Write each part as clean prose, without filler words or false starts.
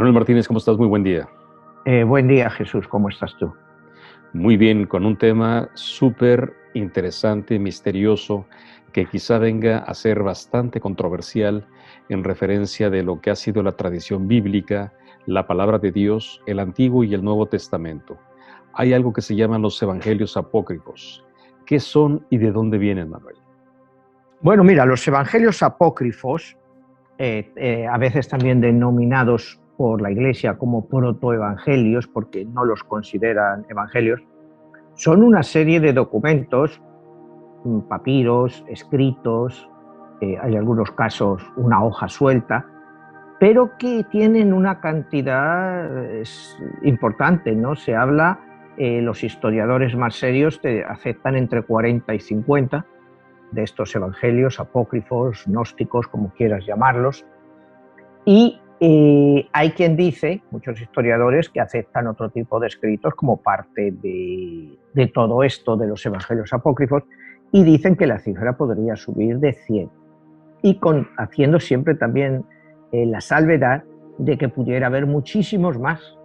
Manuel Martínez, ¿cómo estás? Muy buen día. Buen día, Jesús, ¿cómo estás tú? Muy bien, con un tema súper interesante, misterioso, que quizá venga a ser bastante controversial en referencia de lo que ha sido la tradición bíblica, la palabra de Dios, el Antiguo y el Nuevo Testamento. Hay algo que se llaman los evangelios apócrifos. ¿Qué son y de dónde vienen, Manuel? Bueno, mira, los evangelios apócrifos, a veces también denominados por la Iglesia como protoevangelios, porque no los consideran evangelios, son una serie de documentos, papiros, escritos, hay algunos casos una hoja suelta, pero que tienen una cantidad importante, ¿no? Se habla, los historiadores más serios aceptan entre 40 y 50 de estos evangelios apócrifos, gnósticos, como quieras llamarlos, y hay quien dice, muchos historiadores, que aceptan otro tipo de escritos como parte de todo esto de los evangelios apócrifos, y dicen que la cifra podría subir de 100, y haciendo siempre también la salvedad de que pudiera haber muchísimos más.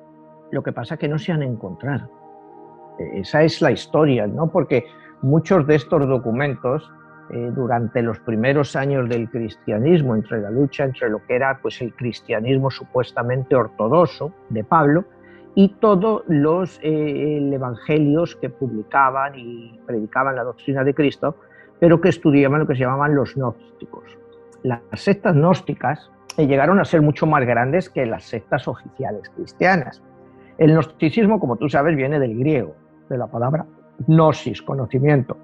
Lo que pasa es que no se han encontrado. Esa es la historia, ¿no? Porque muchos de estos documentos, durante los primeros años del cristianismo, entre la lucha entre lo que era pues, el cristianismo supuestamente ortodoxo de Pablo y todos los evangelios que publicaban y predicaban la doctrina de Cristo, pero que estudiaban lo que se llamaban los gnósticos. Las sectas gnósticas llegaron a ser mucho más grandes que las sectas oficiales cristianas. El gnosticismo, como tú sabes, viene del griego, de la palabra gnosis, conocimiento.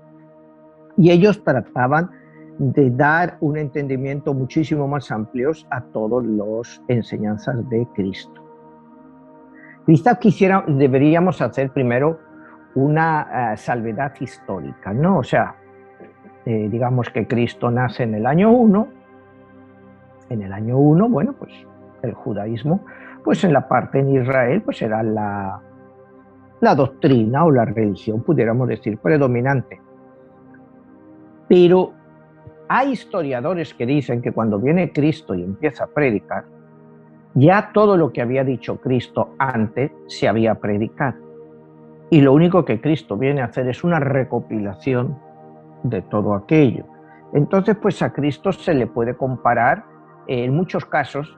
Y ellos trataban de dar un entendimiento muchísimo más amplio a todas las enseñanzas de Cristo. Quizá deberíamos hacer primero una salvedad histórica, ¿no? O sea, digamos que Cristo nace en el año 1. En el año 1, bueno, pues el judaísmo, pues en la parte en Israel, pues era la doctrina o la religión, pudiéramos decir, predominante. Pero hay historiadores que dicen que cuando viene Cristo y empieza a predicar, ya todo lo que había dicho Cristo antes se había predicado. Y lo único que Cristo viene a hacer es una recopilación de todo aquello. Entonces, pues a Cristo se le puede comparar, en muchos casos,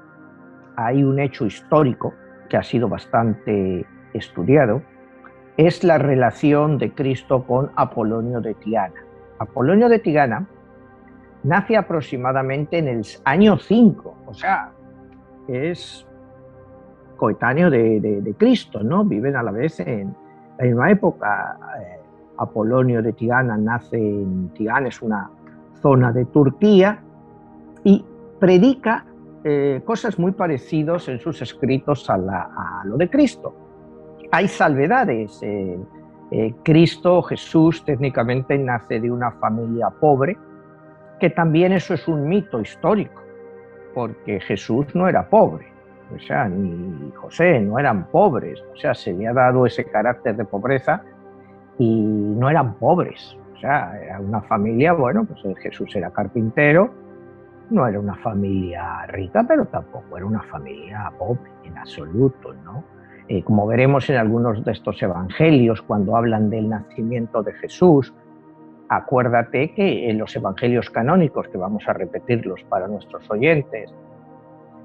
hay un hecho histórico que ha sido bastante estudiado, es la relación de Cristo con Apolonio de Tiana. Apolonio de Tiana nace aproximadamente en el año 5, o sea, es coetáneo de Cristo, ¿no? Viven a la vez en la misma época. Apolonio de Tiana nace en Tigana, es una zona de Turquía, y predica cosas muy parecidas en sus escritos a lo de Cristo. Hay salvedades. Cristo, Jesús, técnicamente nace de una familia pobre, que también eso es un mito histórico, porque Jesús no era pobre, o sea, ni José no eran pobres, o sea, se le ha dado ese carácter de pobreza y no eran pobres, o sea, era una familia, bueno, pues Jesús era carpintero, no era una familia rica, pero tampoco era una familia pobre en absoluto, ¿no? Como veremos en algunos de estos evangelios, cuando hablan del nacimiento de Jesús, acuérdate que en los evangelios canónicos, que vamos a repetirlos para nuestros oyentes,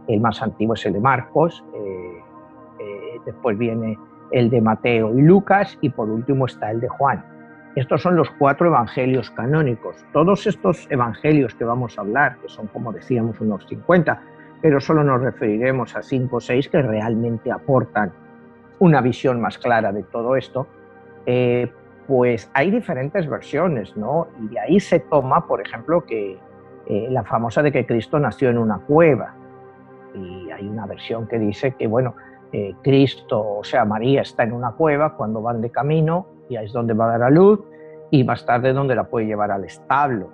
el más antiguo es el de Marcos, después viene el de Mateo y Lucas, y por último está el de Juan. Estos son los 4 evangelios canónicos. Todos estos evangelios que vamos a hablar, que son, como decíamos, unos 50, pero solo nos referiremos a 5 o 6 que realmente aportan una visión más clara de todo esto, pues hay diferentes versiones, ¿no? Y de ahí se toma, por ejemplo, que la famosa de que Cristo nació en una cueva. Y hay una versión que dice que, bueno, Cristo, o sea, María está en una cueva cuando van de camino, y ahí es donde va a dar a luz, y más tarde donde la puede llevar al establo.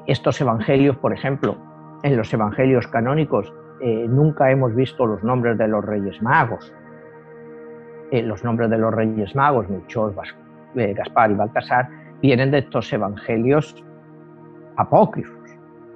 Estos evangelios, por ejemplo, en los evangelios canónicos, nunca hemos visto los nombres de los Reyes Magos. Los nombres de los Reyes Magos, Melchor, Gaspar y Baltasar, vienen de estos evangelios apócrifos.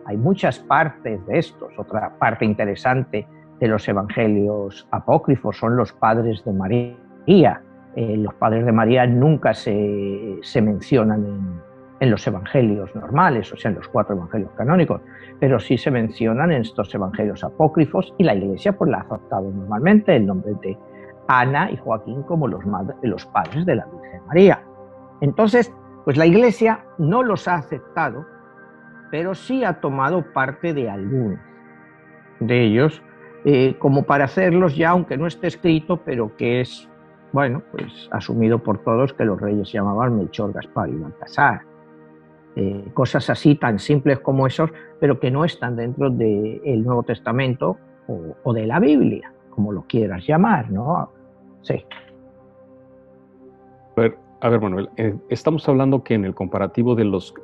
Hay muchas partes de estos. Otra parte interesante de los evangelios apócrifos, son los padres de María. Los padres de María nunca se mencionan en los evangelios normales, o sea, en los 4 evangelios canónicos, pero sí se mencionan en estos evangelios apócrifos, y la Iglesia pues la ha aceptado normalmente el nombre de Ana y Joaquín como los padres de la Virgen María. Entonces, pues la Iglesia no los ha aceptado, pero sí ha tomado parte de algunos de ellos, como para hacerlos ya, aunque no esté escrito, pero que es, bueno, pues asumido por todos, que los reyes se llamaban Melchor, Gaspar y Baltasar. Cosas así tan simples como esos, pero que no están dentro del Nuevo Testamento o de la Biblia, como lo quieras llamar, ¿no? Sí. A ver, Manuel, estamos hablando que en el comparativo de los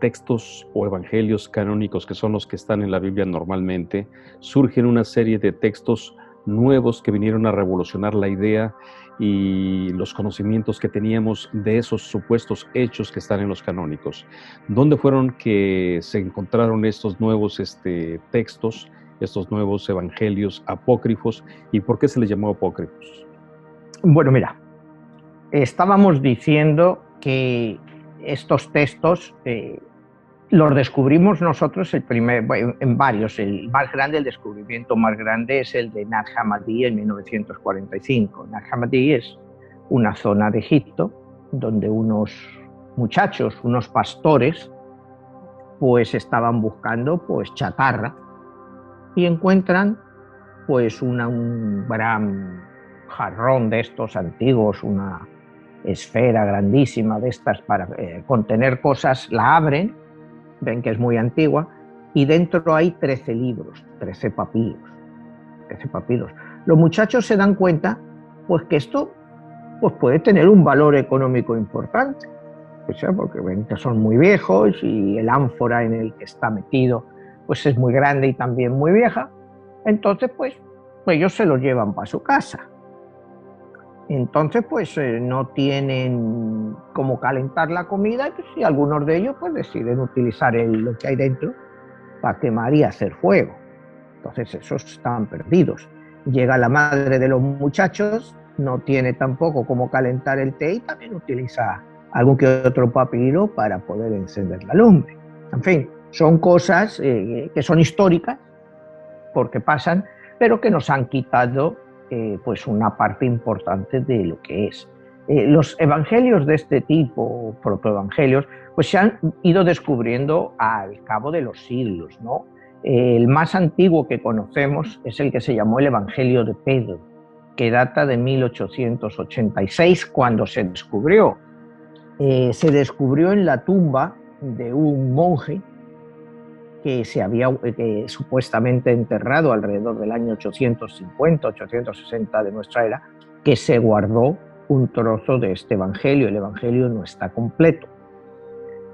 textos o evangelios canónicos, que son los que están en la Biblia normalmente, surgen una serie de textos nuevos que vinieron a revolucionar la idea y los conocimientos que teníamos de esos supuestos hechos que están en los canónicos. ¿Dónde fueron que se encontraron estos nuevos textos, estos nuevos evangelios apócrifos, y por qué se les llamó apócrifos? Bueno, mira, estábamos diciendo que estos textos los descubrimos nosotros en varios. El más grande, el descubrimiento más grande es el de Nag Hammadi en 1945. Nag Hammadi es una zona de Egipto donde unos muchachos, unos pastores, pues estaban buscando pues chatarra y encuentran pues un gran jarrón de estos antiguos, una esfera grandísima de estas para contener cosas. La abren, ven que es muy antigua, y dentro hay 13 libros, 13 papiros. Los muchachos se dan cuenta pues que esto pues puede tener un valor económico importante, porque ven que son muy viejos y el ánfora en el que está metido pues es muy grande y también muy vieja. Entonces pues ellos se los llevan para su casa. Entonces pues no tienen cómo calentar la comida, y algunos de ellos pues deciden utilizar lo que hay dentro para quemar y hacer fuego. Entonces esos están perdidos. Llega la madre de los muchachos, no tiene tampoco cómo calentar el té y también utiliza algún que otro papiro para poder encender la lumbre. En fin, son cosas que son históricas porque pasan, pero que nos han quitado pues una parte importante de lo que es. Los evangelios de este tipo, protoevangelios, pues se han ido descubriendo al cabo de los siglos, ¿no? El más antiguo que conocemos es el que se llamó el Evangelio de Pedro, que data de 1886, cuando se descubrió. Se descubrió en la tumba de un monje que se había supuestamente enterrado alrededor del año 850, 860 de nuestra era, que se guardó un trozo de este evangelio. El evangelio no está completo.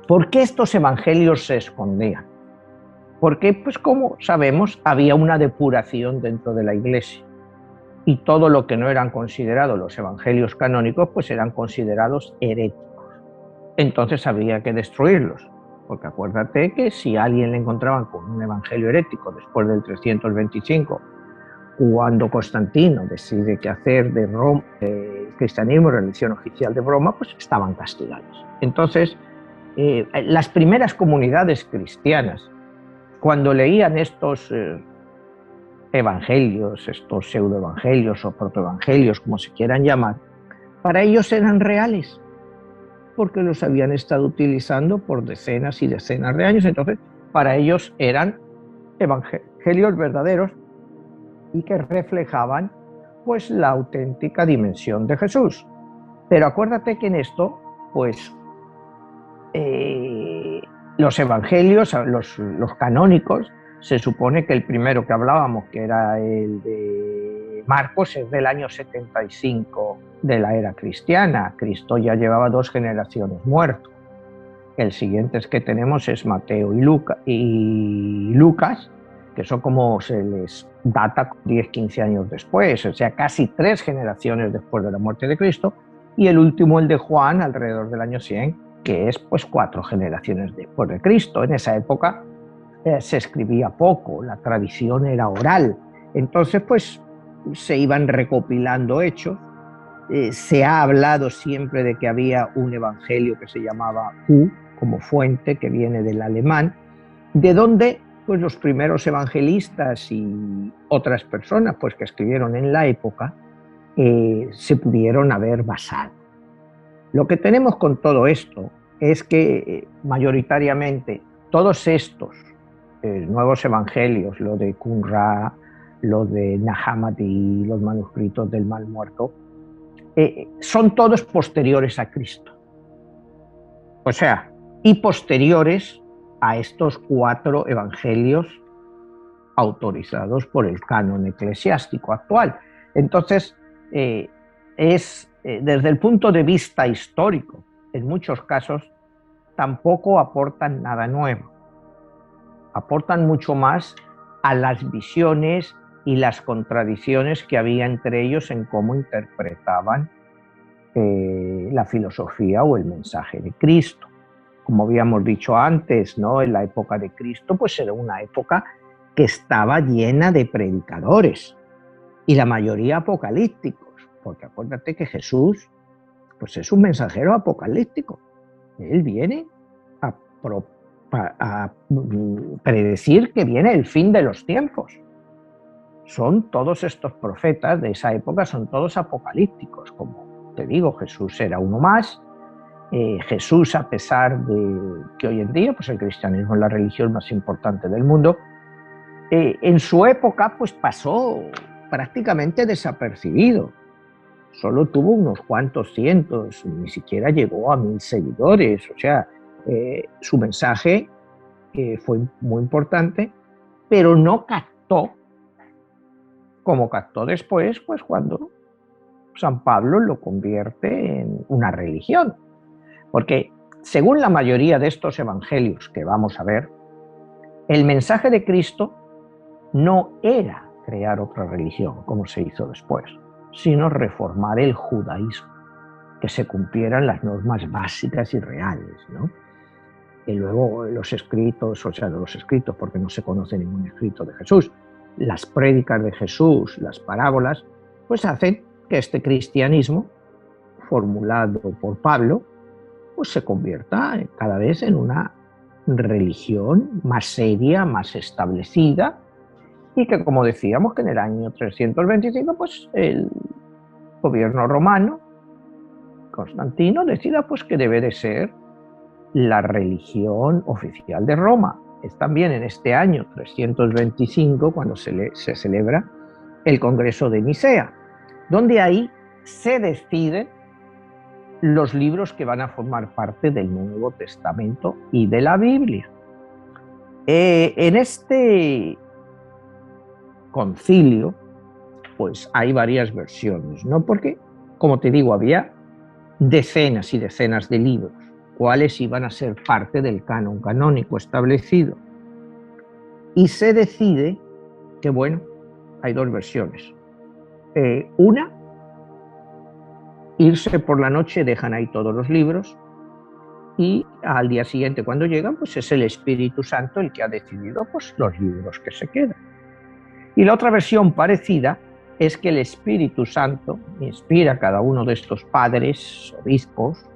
¿Por qué estos evangelios se escondían? Porque, pues como sabemos, había una depuración dentro de la Iglesia, y todo lo que no eran considerados los evangelios canónicos, pues eran considerados heréticos. Entonces había que destruirlos. Porque acuérdate que si a alguien le encontraban con un evangelio herético después del 325, cuando Constantino decide que hacer de Roma, el cristianismo religión oficial de Roma, pues estaban castigados. Entonces, las primeras comunidades cristianas, cuando leían estos evangelios, estos pseudoevangelios o protoevangelios, como se quieran llamar, para ellos eran reales, porque los habían estado utilizando por decenas y decenas de años. Entonces, para ellos eran evangelios verdaderos y que reflejaban pues la auténtica dimensión de Jesús. Pero acuérdate que en esto, pues los evangelios, los canónicos, se supone que el primero que hablábamos, que era el de Marcos, es del año 75 de la era cristiana. Cristo ya llevaba 2 generaciones muerto. El siguiente que tenemos es Mateo y Lucas, que son como se les data 10-15 años después, o sea, casi 3 generaciones después de la muerte de Cristo, y el último, el de Juan, alrededor del año 100, que es pues 4 generaciones después de Cristo. En esa época se escribía poco, la tradición era oral, Entonces, pues se iban recopilando hechos. Se ha hablado siempre de que había un evangelio que se llamaba Q, como fuente, que viene del alemán, de donde pues los primeros evangelistas y otras personas pues que escribieron en la época se pudieron haber basado. Lo que tenemos con todo esto es que mayoritariamente todos estos nuevos evangelios, lo de Qumran, lo de Nag Hammadi, los manuscritos del Mal Muerto, son todos posteriores a Cristo. O sea, y posteriores a estos 4 evangelios autorizados por el canon eclesiástico actual. Entonces, desde el punto de vista histórico, en muchos casos, tampoco aportan nada nuevo. Aportan mucho más a las visiones y las contradicciones que había entre ellos en cómo interpretaban la filosofía o el mensaje de Cristo. Como habíamos dicho antes, ¿no? En la época de Cristo, pues era una época que estaba llena de predicadores y la mayoría apocalípticos, porque acuérdate que Jesús pues es un mensajero apocalíptico. Él viene a predecir que viene el fin de los tiempos. Son todos estos profetas de esa época, son todos apocalípticos. Como te digo, Jesús era uno más. Jesús, a pesar de que hoy en día pues el cristianismo es la religión más importante del mundo, en su época pues pasó prácticamente desapercibido. Solo tuvo unos cuantos cientos, ni siquiera llegó a 1000 seguidores. O sea, su mensaje fue muy importante, pero no captó como captó después, pues cuando San Pablo lo convierte en una religión. Porque según la mayoría de estos evangelios que vamos a ver, el mensaje de Cristo no era crear otra religión, como se hizo después, sino reformar el judaísmo, que se cumplieran las normas básicas y reales, ¿no? Y luego los escritos, o sea, los escritos, porque no se conoce ningún escrito de Jesús, las prédicas de Jesús, las parábolas, pues hacen que este cristianismo, formulado por Pablo, pues se convierta cada vez en una religión más seria, más establecida, y que, como decíamos, que en el año 325, pues el gobierno romano, Constantino, decida pues que debe de ser la religión oficial de Roma. Es también en este año 325 cuando se celebra el Congreso de Nicea, donde ahí se deciden los libros que van a formar parte del Nuevo Testamento y de la Biblia. En este concilio, pues hay varias versiones, ¿no? Porque, como te digo, había decenas y decenas de libros, cuáles iban a ser parte del canon canónico establecido. Y se decide que, bueno, hay 2 versiones. Una, irse por la noche, dejan ahí todos los libros, y al día siguiente, cuando llegan, pues es el Espíritu Santo el que ha decidido pues, los libros que se quedan. Y la otra versión parecida es que el Espíritu Santo inspira a cada uno de estos padres, obispos,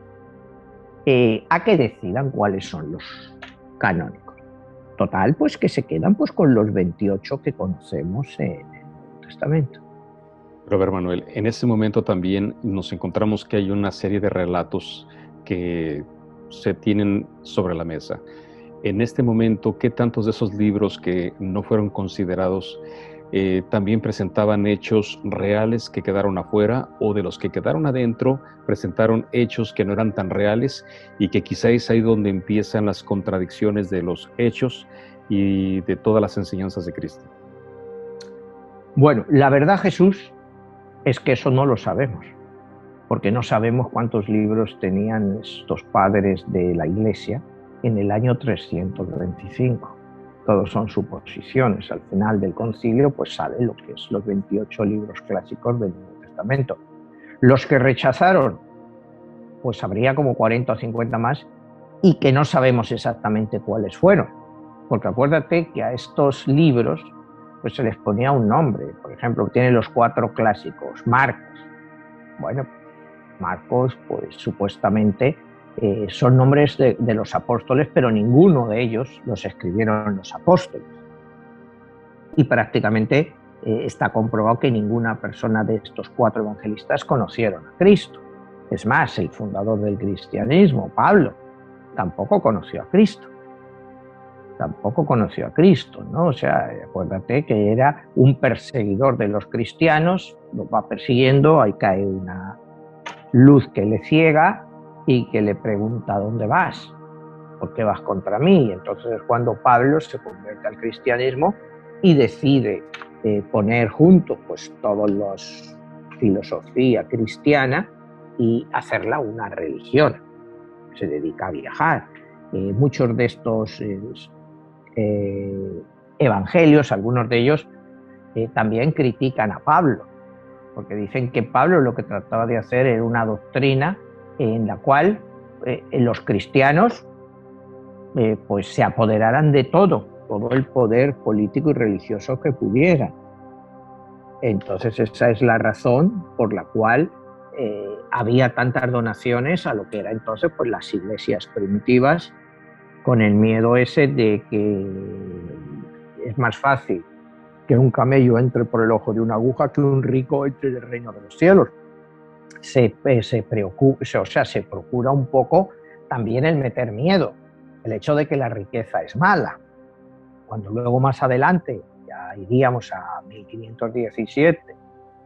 a que decidan cuáles son los canónicos. Total, pues que se quedan pues, con los 28 que conocemos en el Nuevo Testamento. Pero a ver, Manuel, en ese momento también nos encontramos que hay una serie de relatos que se tienen sobre la mesa. En este momento, ¿qué tantos de esos libros que no fueron considerados también presentaban hechos reales que quedaron afuera, o de los que quedaron adentro presentaron hechos que no eran tan reales, y que quizá es ahí donde empiezan las contradicciones de los hechos y de todas las enseñanzas de Cristo? Bueno, la verdad, Jesús, es que eso no lo sabemos, porque no sabemos cuántos libros tenían estos padres de la Iglesia en el año 325. Todos son suposiciones. Al final del concilio pues sale lo que es los 28 libros clásicos del Nuevo Testamento. Los que rechazaron, pues habría como 40 o 50 más, y que no sabemos exactamente cuáles fueron. Porque acuérdate que a estos libros pues se les ponía un nombre. Por ejemplo, tiene los 4 clásicos, Marcos. Bueno, Marcos, pues supuestamente son nombres de los apóstoles, pero ninguno de ellos los escribieron los apóstoles. Y prácticamente está comprobado que ninguna persona de estos 4 evangelistas conocieron a Cristo. Es más, el fundador del cristianismo, Pablo, tampoco conoció a Cristo. ¿No? O sea, acuérdate que era un perseguidor de los cristianos, los va persiguiendo, ahí cae una luz que le ciega y que le pregunta: ¿dónde vas? ¿Por qué vas contra mí? Y entonces es cuando Pablo se convierte al cristianismo y decide poner juntos pues toda la filosofía cristiana y hacerla una religión. Se dedica a viajar. Muchos de estos evangelios, algunos de ellos también critican a Pablo, porque dicen que Pablo lo que trataba de hacer era una doctrina en la cual los cristianos pues se apoderaran de todo el poder político y religioso que pudiera. Entonces esa es la razón por la cual había tantas donaciones a lo que era entonces pues las iglesias primitivas, con el miedo ese de que es más fácil que un camello entre por el ojo de una aguja que un rico entre en el reino de los cielos. Se procura un poco también el meter miedo, el hecho de que la riqueza es mala. Cuando luego más adelante, ya iríamos a 1517,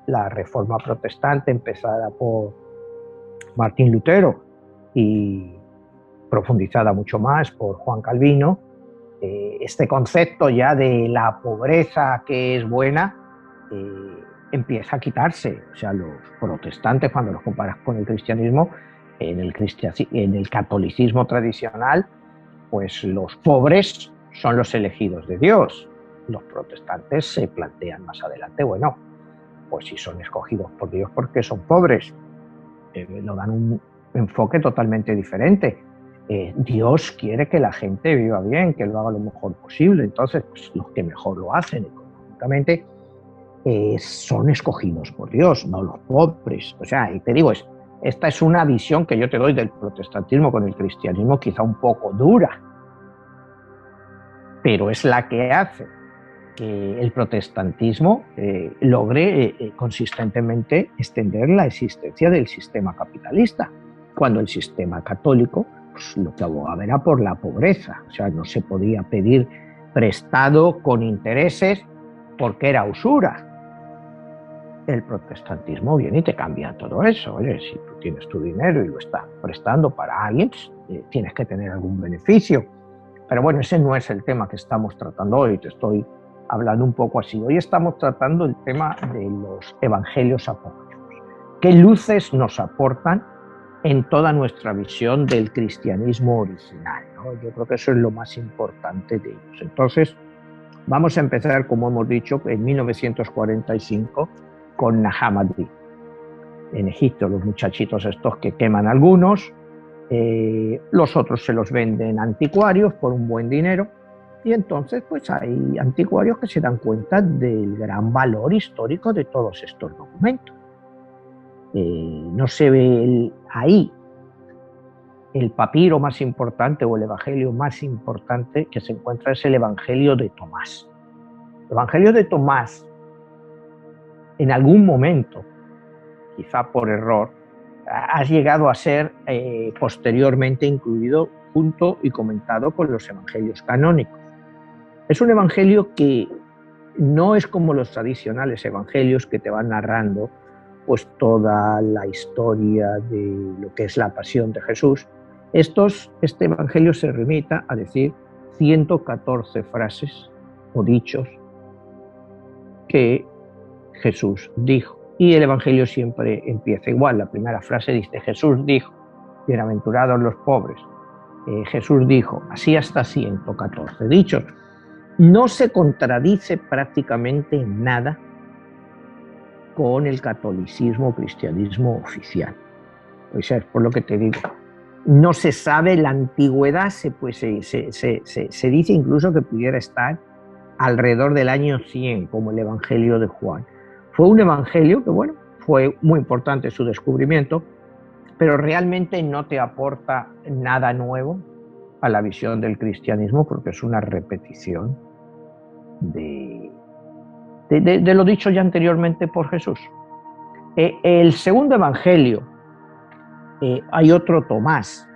la Reforma Protestante empezada por Martín Lutero y profundizada mucho más por Juan Calvino, este concepto ya de la pobreza que es buena empieza a quitarse. O sea, los protestantes, cuando los comparas con el cristianismo, en el catolicismo tradicional, pues los pobres son los elegidos de Dios. Los protestantes se plantean más adelante, bueno, pues si son escogidos por Dios, ¿por qué son pobres? Lo dan un enfoque totalmente diferente. Dios quiere que la gente viva bien, que lo haga lo mejor posible. Entonces, pues, los que mejor lo hacen económicamente son escogidos por Dios, no los pobres. O sea, y te digo, esta es una visión que yo te doy del protestantismo con el cristianismo, quizá un poco dura, pero es la que hace que el protestantismo logre consistentemente extender la existencia del sistema capitalista, cuando el sistema católico pues, lo que abogaba era por la pobreza. O sea, no se podía pedir prestado con intereses porque era usura. El protestantismo viene y te cambia todo eso. Oye, si tú tienes tu dinero y lo estás prestando para alguien, tienes que tener algún beneficio. Pero bueno, ese no es el tema que estamos tratando hoy. Te estoy hablando un poco así. Hoy estamos tratando el tema de los evangelios apócrifos. ¿Qué luces nos aportan en toda nuestra visión del cristianismo original, ¿no? Yo creo que eso es lo más importante de ellos. Entonces, vamos a empezar, como hemos dicho, en 1945 con Nahamadi. En Egipto, los muchachitos estos que queman algunos, los otros se los venden anticuarios por un buen dinero, y entonces pues hay anticuarios que se dan cuenta del gran valor histórico de todos estos documentos. No se ve ahí el papiro más importante o el evangelio más importante que se encuentra es el evangelio de Tomás. El evangelio de Tomás, en algún momento, quizá por error, ha llegado a ser posteriormente incluido junto y comentado con los evangelios canónicos. Es un evangelio que no es como los tradicionales evangelios que te van narrando pues toda la historia de lo que es la pasión de Jesús. Este evangelio se remita a decir 114 frases o dichos que Jesús dijo. Y el evangelio siempre empieza igual. La primera frase dice: Jesús dijo, bienaventurados los pobres. Jesús dijo, así hasta 114 dichos. No se contradice prácticamente en nada con el catolicismo o cristianismo oficial. O sea, es por lo que te digo. No se sabe la antigüedad, se dice incluso que pudiera estar alrededor del año 100, como el Evangelio de Juan. Fue un evangelio que, bueno, fue muy importante su descubrimiento, pero realmente no te aporta nada nuevo a la visión del cristianismo, porque es una repetición de lo dicho ya anteriormente por Jesús. El segundo evangelio, hay otro Tomás,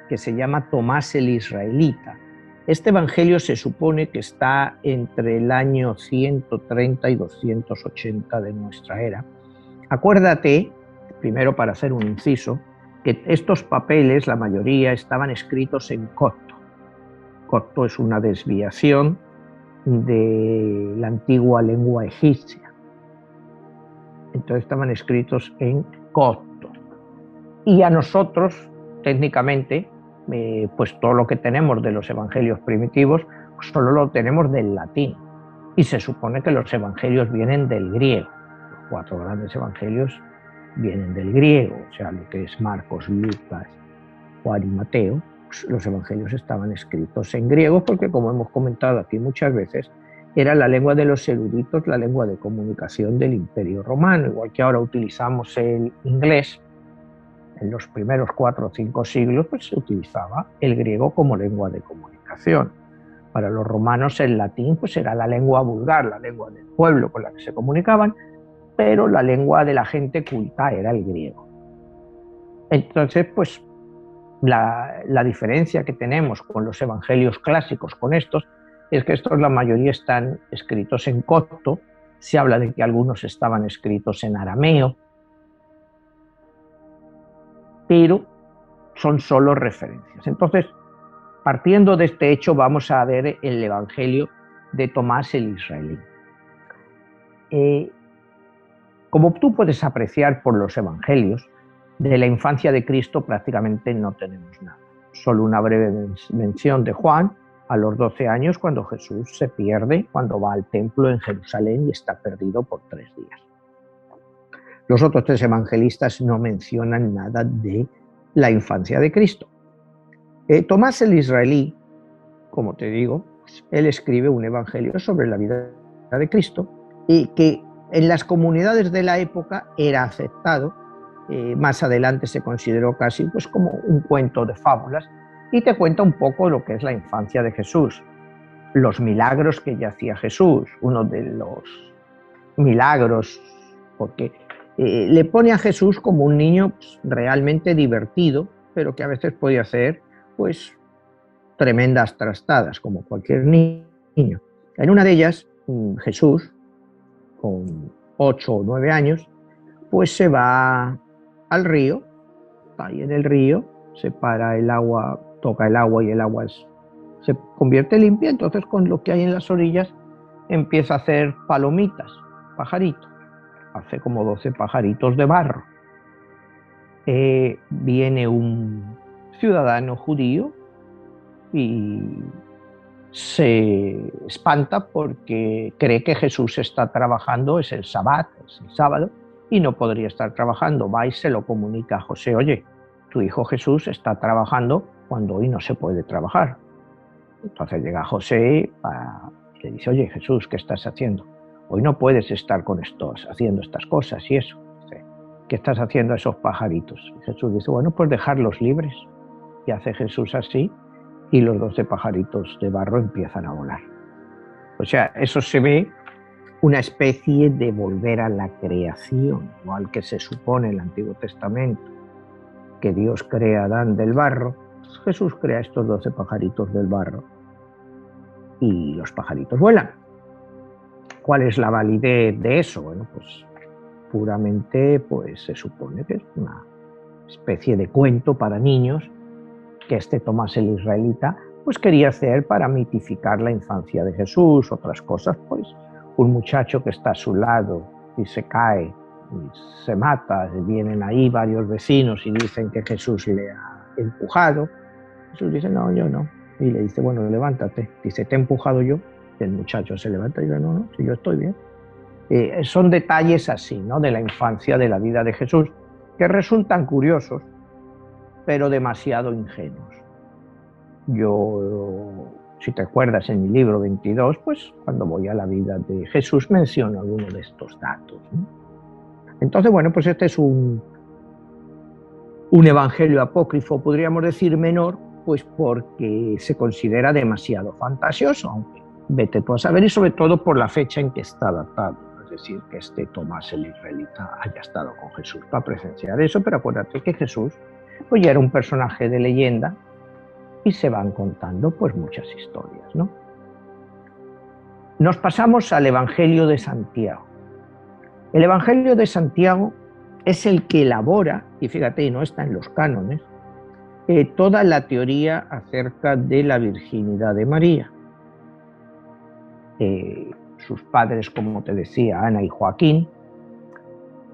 que se llama Tomás el Israelita. Este evangelio se supone que está entre el año 130 y 280 de nuestra era. Acuérdate, primero para hacer un inciso, que estos papeles, la mayoría, estaban escritos en copto. Copto es una desviación de la antigua lengua egipcia. Entonces estaban escritos en copto. Y a nosotros, técnicamente, pues todo lo que tenemos de los evangelios primitivos, pues solo lo tenemos del latín. Y se supone que los evangelios vienen del griego. Los 4 grandes evangelios vienen del griego, o sea, lo que es Marcos, Lucas, Juan y Mateo. Pues los evangelios estaban escritos en griego porque, como hemos comentado aquí muchas veces, era la lengua de los eruditos, la lengua de comunicación del Imperio Romano. Igual que ahora utilizamos el inglés, en los primeros 4 o 5 siglos pues se utilizaba el griego como lengua de comunicación. Para los romanos el latín pues era la lengua vulgar, la lengua del pueblo con la que se comunicaban, pero la lengua de la gente culta era el griego. Entonces, pues la diferencia que tenemos con los evangelios clásicos, con estos, es que estos la mayoría están escritos en copto. Se habla de que algunos estaban escritos en arameo, pero son solo referencias. Entonces, partiendo de este hecho, vamos a ver el evangelio de Tomás el Israelí. Como tú puedes apreciar por los evangelios, de la infancia de Cristo prácticamente no tenemos nada. Solo una breve mención de Juan a los 12 años, cuando Jesús se pierde, cuando va al templo en Jerusalén y está perdido por 3 días. Los otros 3 evangelistas no mencionan nada de la infancia de Cristo. Tomás el Israelí, como te digo, él escribe un evangelio sobre la vida de Cristo y que en las comunidades de la época era aceptado. Más adelante se consideró casi pues como un cuento de fábulas y te cuenta un poco lo que es la infancia de Jesús, los milagros que ya hacía Jesús. Uno de los milagros, porque le pone a Jesús como un niño pues, realmente divertido, pero que a veces podía hacer pues tremendas trastadas, como cualquier niño. En una de ellas, Jesús, con 8 o 9 años, pues se va al río, está ahí en el río, se para el agua, toca el agua y el agua se convierte limpia. Entonces, con lo que hay en las orillas, empieza a hacer palomitas, pajaritos. Hace como 12 pajaritos de barro. Viene un ciudadano judío y se espanta porque cree que Jesús está trabajando, es el Sabbat, es el sábado, y no podría estar trabajando. Va y se lo comunica a José: oye, tu hijo Jesús está trabajando cuando hoy no se puede trabajar. Entonces llega José y le dice: oye, Jesús, ¿qué estás haciendo? Hoy no puedes estar con estos, haciendo estas cosas y eso. Dice: ¿qué estás haciendo a esos pajaritos? Y Jesús dice: bueno, pues dejarlos libres. Y hace Jesús así, y los 12 pajaritos de barro empiezan a volar. O sea, eso se ve una especie de volver a la creación, igual que se supone en el Antiguo Testamento que Dios crea a Adán del barro. Jesús crea estos 12 pajaritos del barro y los pajaritos vuelan. ¿Cuál es la validez de eso? Bueno, pues puramente pues se supone que es una especie de cuento para niños que Tomás el Israelita pues quería hacer para mitificar la infancia de Jesús. Otras cosas, pues un muchacho que está a su lado y se cae y se mata, vienen ahí varios vecinos y dicen que Jesús le ha empujado. Jesús dice: no, yo no. Y le dice: bueno, levántate. Dice: ¿te he empujado yo? El muchacho se levanta y dice: no, no, si yo estoy bien. Son detalles así, ¿no?, de la infancia, de la vida de Jesús, que resultan curiosos, pero demasiado ingenuos. Yo Si te acuerdas, en mi libro 22, pues cuando voy a la vida de Jesús menciono alguno de estos datos, ¿no? Entonces, bueno, pues este es un evangelio apócrifo, podríamos decir menor, pues porque se considera demasiado fantasioso, aunque vete tú a saber, y sobre todo por la fecha en que está datado. Es decir, que este Tomás el israelita haya estado con Jesús para presenciar eso, pero acuérdate que Jesús pues ya era un personaje de leyenda y se van contando pues muchas historias, ¿no? Nos pasamos al Evangelio de Santiago. El Evangelio de Santiago es el que elabora, y fíjate, no está en los cánones, toda la teoría acerca de la virginidad de María. Sus padres, como te decía, Ana y Joaquín,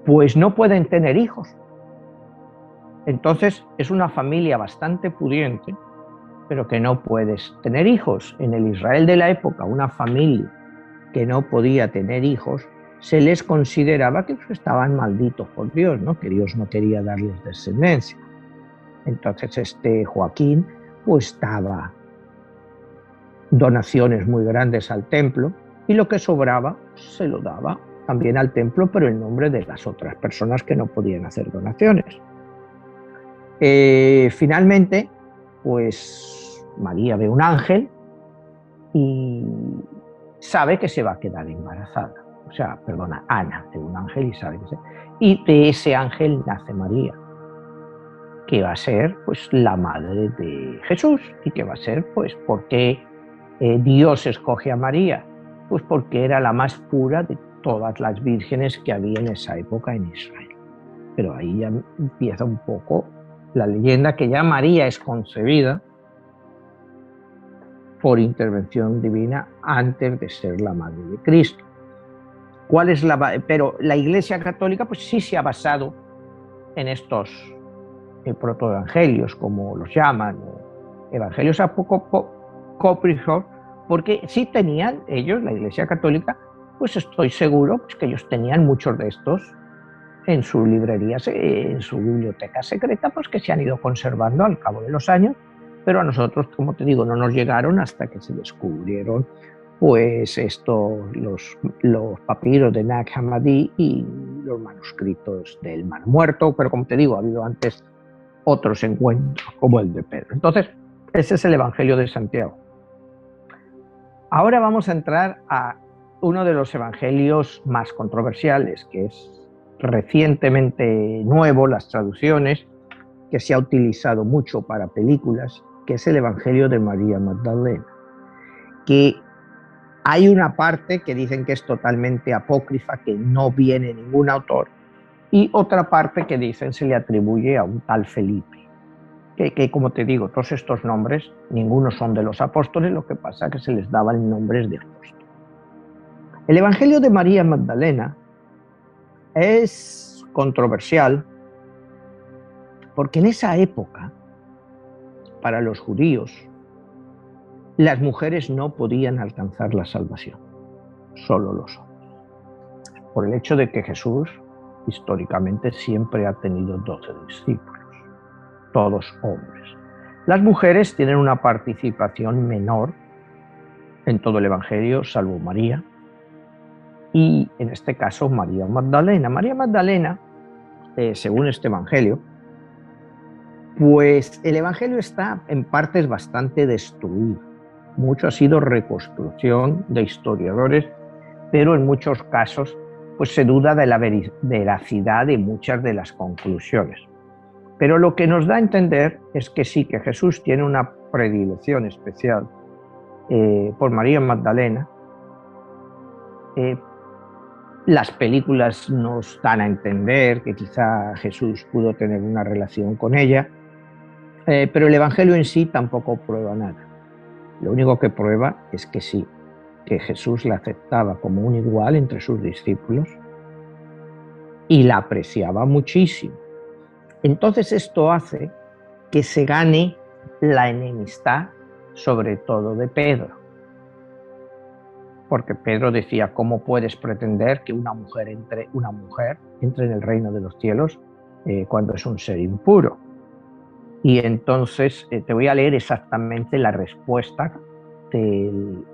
pues no pueden tener hijos. Entonces es una familia bastante pudiente, pero que no puedes tener hijos. En el Israel de la época, una familia que no podía tener hijos, se les consideraba que estaban malditos por Dios, ¿no? Que Dios no quería darles descendencia. Entonces este Joaquín pues daba donaciones muy grandes al templo y lo que sobraba se lo daba también al templo, pero en nombre de las otras personas que no podían hacer donaciones. Finalmente, pues María ve un ángel y sabe que se va a quedar embarazada. O sea, perdona, Ana ve un ángel y sabe que se... Y de ese ángel nace María, que va a ser pues la madre de Jesús. ¿Y que va a ser? Pues porque Dios escoge a María, pues porque era la más pura de todas las vírgenes que había en esa época en Israel. Pero ahí ya empieza un poco la leyenda que ya María es concebida por intervención divina antes de ser la madre de Cristo. Pero la Iglesia Católica pues sí se ha basado en estos protoevangelios, como los llaman, evangelios apócrifos, porque sí tenían ellos, la Iglesia Católica, pues estoy seguro pues, que ellos tenían muchos de estos en sus librerías, en su biblioteca secreta, pues que se han ido conservando al cabo de los años, pero a nosotros, como te digo, no nos llegaron hasta que se descubrieron pues los papiros de Nag Hammadi y los manuscritos del Mar Muerto, pero como te digo, ha habido antes otros encuentros como el de Pedro. Entonces, ese es el Evangelio de Santiago. Ahora vamos a entrar a uno de los evangelios más controversiales, que es recientemente nuevo, las traducciones, que se ha utilizado mucho para películas, que es el Evangelio de María Magdalena, que hay una parte que dicen que es totalmente apócrifa, que no viene ningún autor, y otra parte que dicen se le atribuye a un tal Felipe, que como te digo, todos estos nombres, ninguno son de los apóstoles, lo que pasa es que se les daban nombres de apóstoles. El Evangelio de María Magdalena es controversial porque en esa época, para los judíos, las mujeres no podían alcanzar la salvación, solo los hombres, por el hecho de que Jesús históricamente siempre ha tenido 12 discípulos, todos hombres. Las mujeres tienen una participación menor en todo el Evangelio, salvo María, y en este caso María Magdalena. María Magdalena, según este Evangelio, pues el Evangelio está en partes bastante destruido. Mucho ha sido reconstrucción de historiadores, pero en muchos casos pues se duda de la veracidad de muchas de las conclusiones. Pero lo que nos da a entender es que sí, que Jesús tiene una predilección especial por María Magdalena. Las películas nos dan a entender que quizá Jesús pudo tener una relación con ella, pero el Evangelio en sí tampoco prueba nada. Lo único que prueba es que sí, que Jesús la aceptaba como un igual entre sus discípulos y la apreciaba muchísimo. Entonces esto hace que se gane la enemistad, sobre todo de Pedro. Porque Pedro decía, ¿cómo puedes pretender que una mujer entre en el reino de los cielos cuando es un ser impuro? Y entonces te voy a leer exactamente la respuesta del,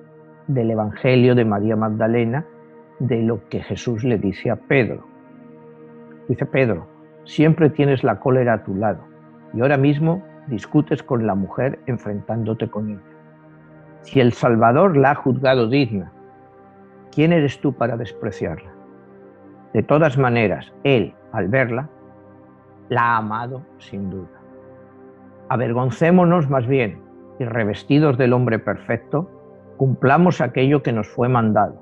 del Evangelio de María Magdalena, de lo que Jesús le dice a Pedro. Dice: Pedro, siempre tienes la cólera a tu lado y ahora mismo discutes con la mujer enfrentándote con ella. Si el Salvador la ha juzgado digna, ¿quién eres tú para despreciarla? De todas maneras, él, al verla, la ha amado sin duda. Avergoncémonos más bien y, revestidos del hombre perfecto, cumplamos aquello que nos fue mandado.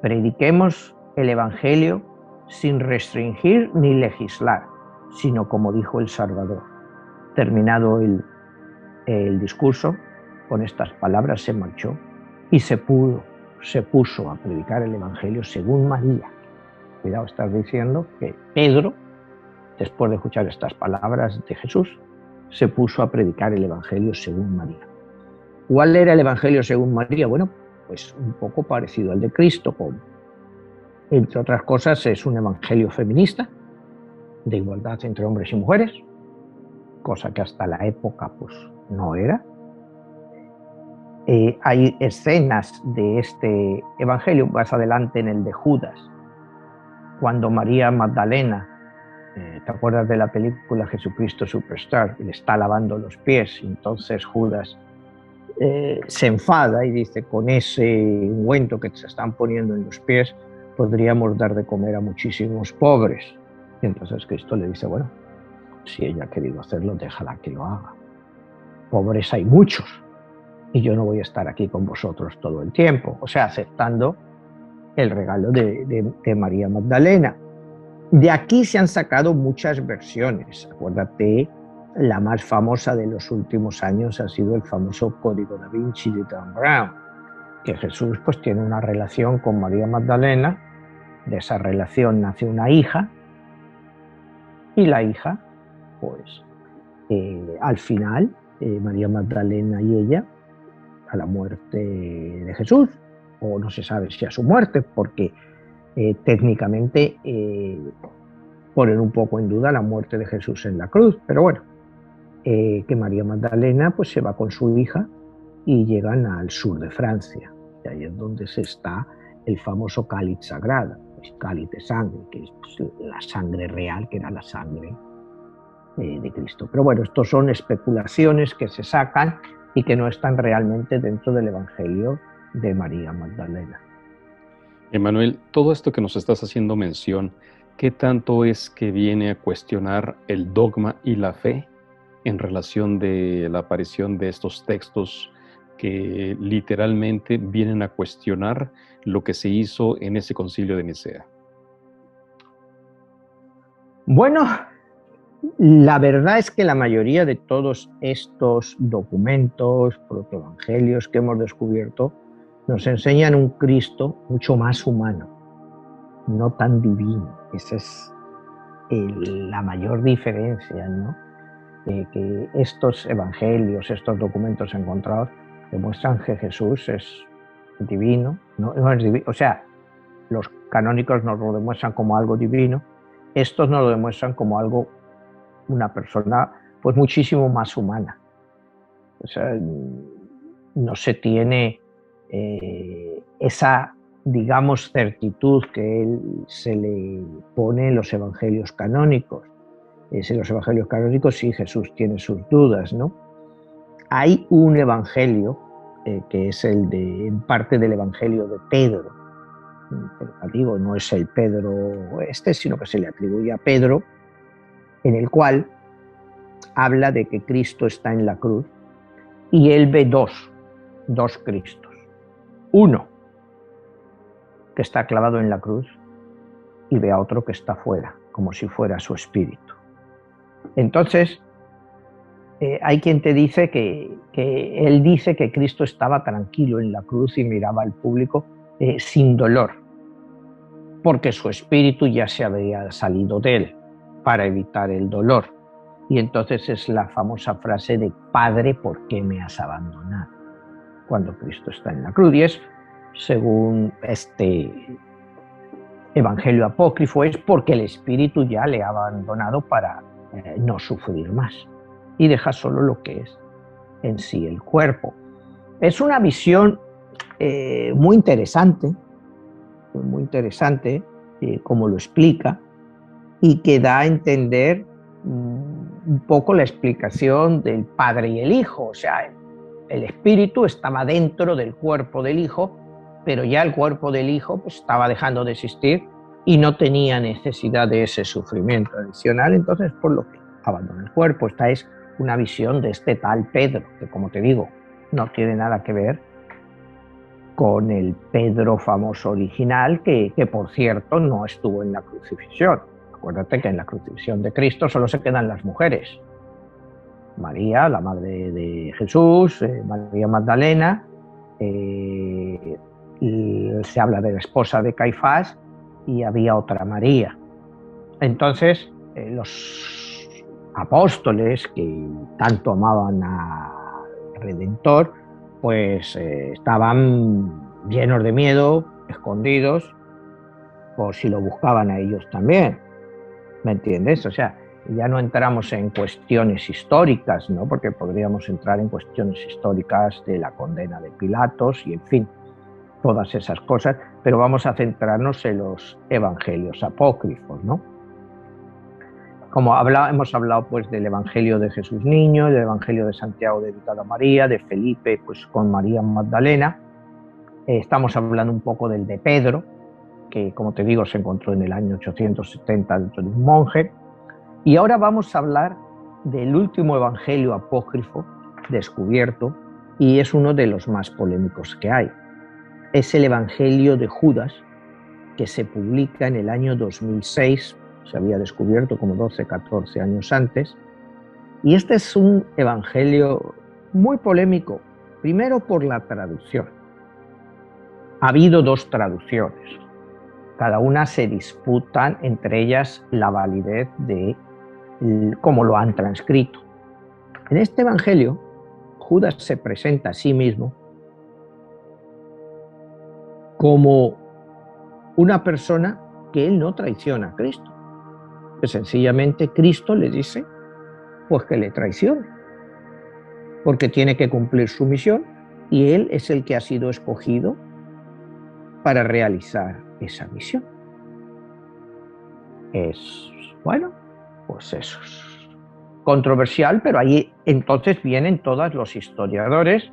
Prediquemos el Evangelio sin restringir ni legislar, sino como dijo el Salvador. Terminado el discurso, con estas palabras se marchó y se puso a predicar el Evangelio según María. Cuidado, estás diciendo que Pedro, después de escuchar estas palabras de Jesús, se puso a predicar el Evangelio según María. ¿Cuál era el Evangelio según María? Bueno, pues un poco parecido al de Cristo, como, entre otras cosas, es un evangelio feminista, de igualdad entre hombres y mujeres, cosa que hasta la época pues no era. Hay escenas de este evangelio más adelante en el de Judas, cuando María Magdalena, ¿te acuerdas de la película Jesucristo Superstar? Le está lavando los pies y entonces Judas se enfada y dice: con ese ungüento que se están poniendo en los pies podríamos dar de comer a muchísimos pobres. Y entonces Cristo le dice: bueno, si ella ha querido hacerlo, déjala que lo haga. Pobres hay muchos y yo no voy a estar aquí con vosotros todo el tiempo. O sea, aceptando el regalo de María Magdalena. De aquí se han sacado muchas versiones. Acuérdate, la más famosa de los últimos años ha sido el famoso Código da Vinci de Dan Brown, que Jesús pues tiene una relación con María Magdalena, de esa relación nace una hija, y la hija, pues al final, María Magdalena y ella, a la muerte de Jesús, o no se sabe si a su muerte, porque técnicamente ponen un poco en duda la muerte de Jesús en la cruz, pero bueno, que María Magdalena pues se va con su hija y llegan al sur de Francia, y ahí es donde se está el famoso cáliz sagrado, el cáliz de sangre, que es pues, la sangre real, que era la sangre de Cristo. Pero bueno, estos son especulaciones que se sacan y que no están realmente dentro del Evangelio de María Magdalena. Emmanuel, todo esto que nos estás haciendo mención, ¿qué tanto es que viene a cuestionar el dogma y la fe en relación de la aparición de estos textos que literalmente vienen a cuestionar lo que se hizo en ese concilio de Nicea? Bueno, la verdad es que la mayoría de todos estos documentos, protoevangelios que hemos descubierto, nos enseñan un Cristo mucho más humano, no tan divino. Esa es la mayor diferencia, ¿no? Que estos evangelios, estos documentos encontrados, demuestran que Jesús es divino, no es divino. O sea, los canónicos nos lo demuestran como algo divino, estos nos lo demuestran como algo, una persona pues muchísimo más humana. O sea, no se tiene esa, digamos, certitud que él se le pone en los evangelios canónicos. En los evangelios canónicos sí Jesús tiene sus dudas, ¿no? Hay un evangelio que es el de, en parte del evangelio de Pedro, pero digo, no es el Pedro este, sino que se le atribuye a Pedro, en el cual habla de que Cristo está en la cruz y él ve dos Cristos. Uno que está clavado en la cruz y ve a otro que está fuera, como si fuera su espíritu. Entonces, hay quien te dice que él dice que Cristo estaba tranquilo en la cruz y miraba al público sin dolor, porque su espíritu ya se había salido de él para evitar el dolor. Y entonces es la famosa frase de: Padre, ¿por qué me has abandonado?, cuando Cristo está en la cruz. Y es, según este evangelio apócrifo, es porque el espíritu ya le ha abandonado para no sufrir más y deja solo lo que es en sí el cuerpo. Es una visión muy interesante, como lo explica, y que da a entender un poco la explicación del Padre y el Hijo. O sea, el espíritu estaba dentro del cuerpo del Hijo, pero ya el cuerpo del Hijo pues, estaba dejando de existir y no tenía necesidad de ese sufrimiento adicional, entonces por lo que abandona el cuerpo. Esta es una visión de este tal Pedro, que como te digo, no tiene nada que ver con el Pedro famoso original, que por cierto no estuvo en la crucifixión. Acuérdate que en la crucifixión de Cristo solo se quedan las mujeres. María, la madre de Jesús, María Magdalena, se habla de la esposa de Caifás y había otra María. Entonces, los apóstoles que tanto amaban al Redentor, pues estaban llenos de miedo, escondidos, por si lo buscaban a ellos también. ¿Me entiendes? O sea, ya no entramos en cuestiones históricas, ¿no? Porque podríamos entrar en cuestiones históricas de la condena de Pilatos y, en fin, todas esas cosas, pero vamos a centrarnos en los evangelios apócrifos, ¿no? Como hemos hablado pues del evangelio de Jesús Niño, del evangelio de Santiago dedicado a María, de Felipe pues con María Magdalena. Estamos hablando un poco del de Pedro, que como te digo se encontró en el año 870 dentro de un monje. Y ahora vamos a hablar del último evangelio apócrifo descubierto, y es uno de los más polémicos que hay. Es el evangelio de Judas, que se publica en el año 2006, se había descubierto como 12, 14 años antes, y este es un evangelio muy polémico, primero por la traducción. Ha habido dos traducciones, cada una se disputan entre ellas la validez de cómo lo han transcrito. En este evangelio, Judas se presenta a sí mismo como una persona que él no traiciona a Cristo. Que sencillamente Cristo le dice pues que le traicione, porque tiene que cumplir su misión y él es el que ha sido escogido para realizar esa misión. Es, bueno, pues eso es controversial, pero ahí entonces vienen todos los historiadores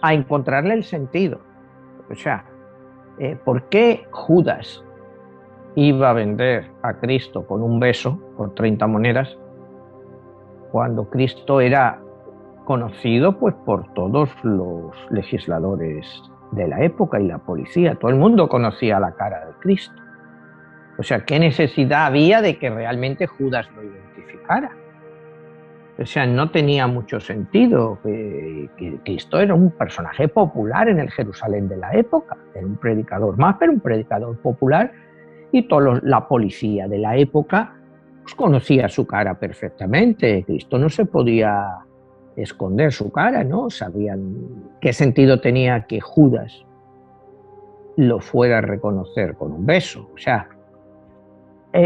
a encontrarle el sentido. O sea, ¿por qué Judas iba a vender a Cristo con un beso por 30 monedas cuando Cristo era conocido pues por todos los legisladores de la época y la policía? Todo el mundo conocía la cara de Cristo. O sea, ¿qué necesidad había de que realmente Judas lo identificara? O sea, no tenía mucho sentido. Que Cristo era un personaje popular en el Jerusalén de la época, era un predicador más, pero un predicador popular, y toda la policía de la época pues, conocía su cara perfectamente. Cristo no se podía esconder su cara, ¿no? Sabían qué sentido tenía que Judas lo fuera a reconocer con un beso. O sea,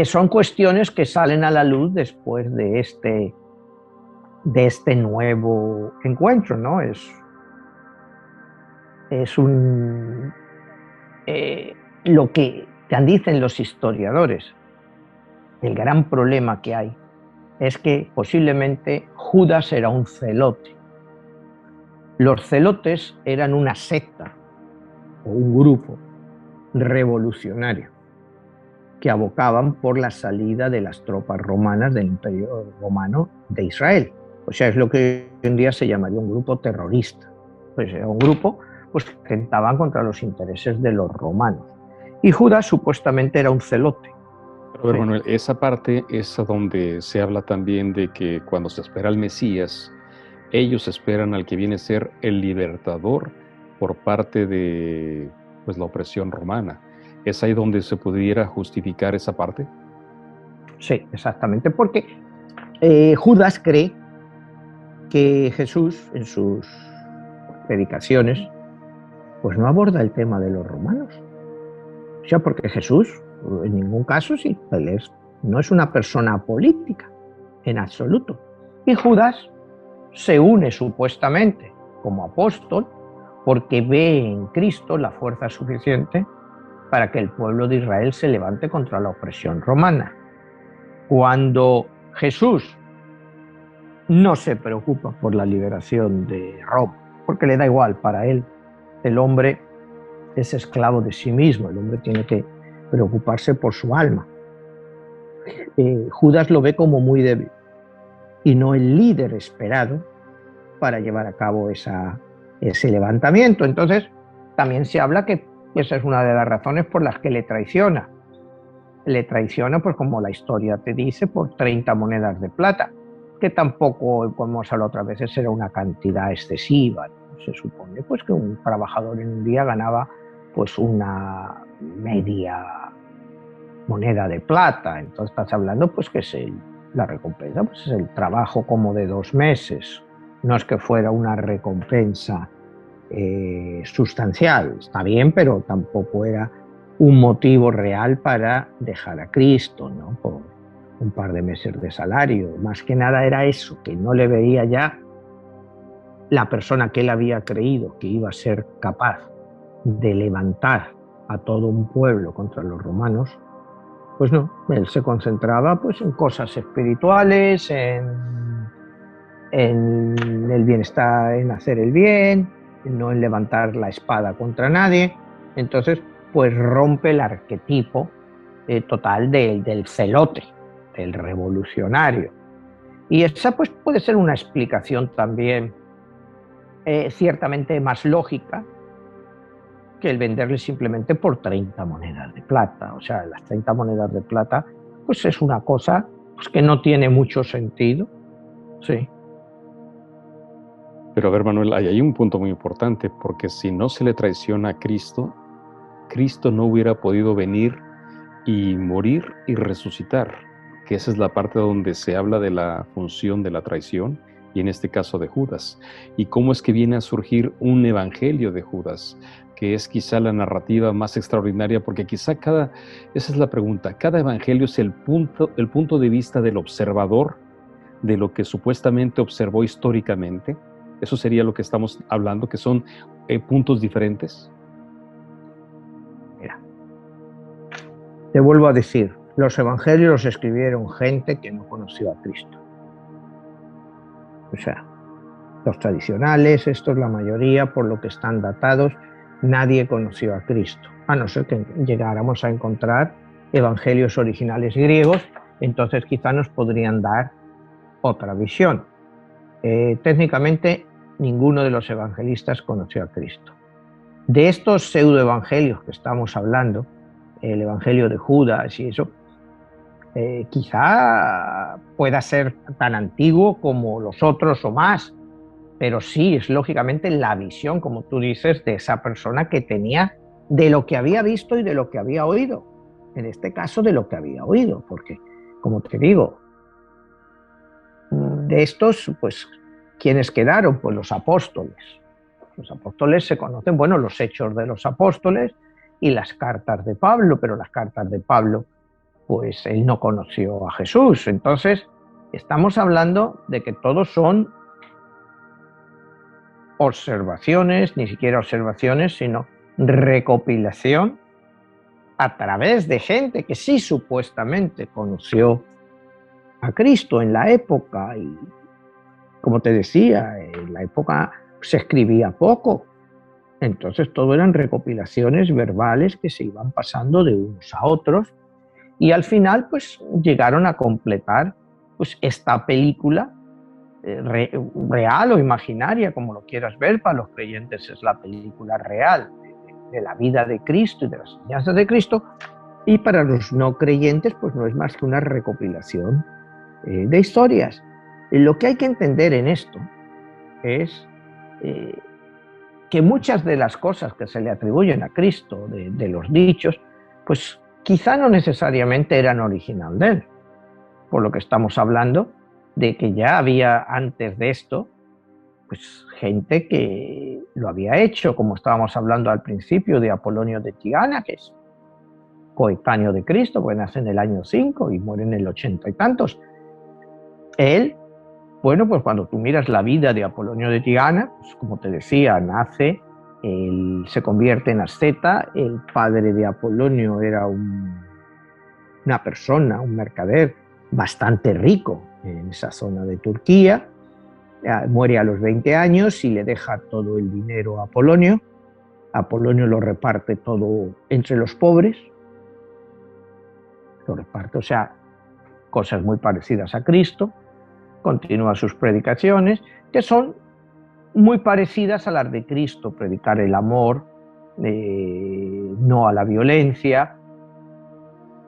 son cuestiones que salen a la luz después de este nuevo encuentro, ¿no? Es lo que dicen los historiadores. El gran problema que hay es que posiblemente Judas era un celote. Los celotes eran una secta o un grupo revolucionario que abocaban por la salida de las tropas romanas del Imperio Romano de Israel. O sea, es lo que hoy en día se llamaría un grupo terrorista. Pues era un grupo pues, que atentaban contra los intereses de los romanos. Y Judas supuestamente era un celote. Pero, sí. Manuel, esa parte es donde se habla también de que cuando se espera al Mesías, ellos esperan al que viene a ser el libertador por parte de pues, la opresión romana. ¿Es ahí donde se pudiera justificar esa parte? Sí, exactamente, porque Judas cree que Jesús en sus predicaciones pues no aborda el tema de los romanos. O sea, porque Jesús en ningún caso sí, él no es una persona política en absoluto. Y Judas se une supuestamente como apóstol, porque ve en Cristo la fuerza suficiente para que el pueblo de Israel se levante contra la opresión romana. Cuando Jesús no se preocupa por la liberación de Roma, porque le da igual, para él el hombre es esclavo de sí mismo, el hombre tiene que preocuparse por su alma. Judas lo ve como muy débil y no el líder esperado para llevar a cabo ese levantamiento. Entonces, también se habla que esa es una de las razones por las que le traiciona. Le traiciona, pues como la historia te dice, por 30 monedas de plata, que tampoco, como hemos hablado otras veces, era una cantidad excesiva. Se supone pues que un trabajador en un día ganaba pues una media moneda de plata. Entonces estás hablando pues que es la recompensa, pues es el trabajo como de 2 meses. No es que fuera una recompensa sustancial, está bien, pero tampoco era un motivo real para dejar a Cristo, ¿no? Por un par de meses de salario. Más que nada era eso, que no le veía ya la persona que él había creído que iba a ser capaz de levantar a todo un pueblo contra los romanos. Pues no, él se concentraba pues en cosas espirituales, en el bienestar, en hacer el bien, no en levantar la espada contra nadie. Entonces, pues rompe el arquetipo total del celote, del revolucionario. Y esa pues puede ser una explicación también ciertamente más lógica que el venderle simplemente por 30 monedas de plata. O sea, las 30 monedas de plata pues es una cosa pues, que no tiene mucho sentido. Sí. Pero a ver, Manuel, hay un punto muy importante, porque si no se le traiciona a Cristo, Cristo no hubiera podido venir y morir y resucitar, que esa es la parte donde se habla de la función de la traición, y en este caso de Judas. Y cómo es que viene a surgir un evangelio de Judas, que es quizá la narrativa más extraordinaria, porque quizá esa es la pregunta, cada evangelio es el punto de vista del observador, de lo que supuestamente observó históricamente. Eso sería lo que estamos hablando, que son puntos diferentes. Mira, te vuelvo a decir, los evangelios los escribieron gente que no conoció a Cristo. O sea, los tradicionales, estos la mayoría, por lo que están datados, nadie conoció a Cristo, a no ser que llegáramos a encontrar evangelios originales griegos, entonces quizá nos podrían dar otra visión. Técnicamente, ninguno de los evangelistas conoció a Cristo. De estos pseudoevangelios que estamos hablando, el evangelio de Judas y eso, quizá pueda ser tan antiguo como los otros o más, pero sí es lógicamente la visión, como tú dices, de esa persona que tenía de lo que había visto y de lo que había oído. En este caso, de lo que había oído, porque, como te digo, de estos, pues, ¿quiénes quedaron? Pues los apóstoles. Los apóstoles se conocen, bueno, los hechos de los apóstoles y las cartas de Pablo, pero las cartas de Pablo, pues él no conoció a Jesús. Entonces, estamos hablando de que todos son observaciones, ni siquiera observaciones, sino recopilación a través de gente que sí supuestamente conoció a Cristo en la época. Y como te decía, en la época se escribía poco, entonces todo eran recopilaciones verbales que se iban pasando de unos a otros y al final pues llegaron a completar pues esta película real o imaginaria, como lo quieras ver. Para los creyentes es la película real de la vida de Cristo y de las enseñanzas de Cristo, y para los no creyentes pues no es más que una recopilación de historias. Lo que hay que entender en esto es que muchas de las cosas que se le atribuyen a Cristo, de los dichos, pues quizá no necesariamente eran original de él, por lo que estamos hablando de que ya había antes de esto pues gente que lo había hecho, como estábamos hablando al principio de Apolonio de Tigana, que es coetáneo de Cristo, porque nace en el año 5 y muere en el 80 y tantos. Él Bueno, pues cuando tú miras la vida de Apolonio de Tigana, pues como te decía, nace, se convierte en asceta, el padre de Apolonio era una persona, un mercader bastante rico en esa zona de Turquía, muere a los 20 años y le deja todo el dinero a Apolonio. Apolonio lo reparte todo entre los pobres, lo reparte, o sea, cosas muy parecidas a Cristo, continúa sus predicaciones, que son muy parecidas a las de Cristo, predicar el amor, no a la violencia,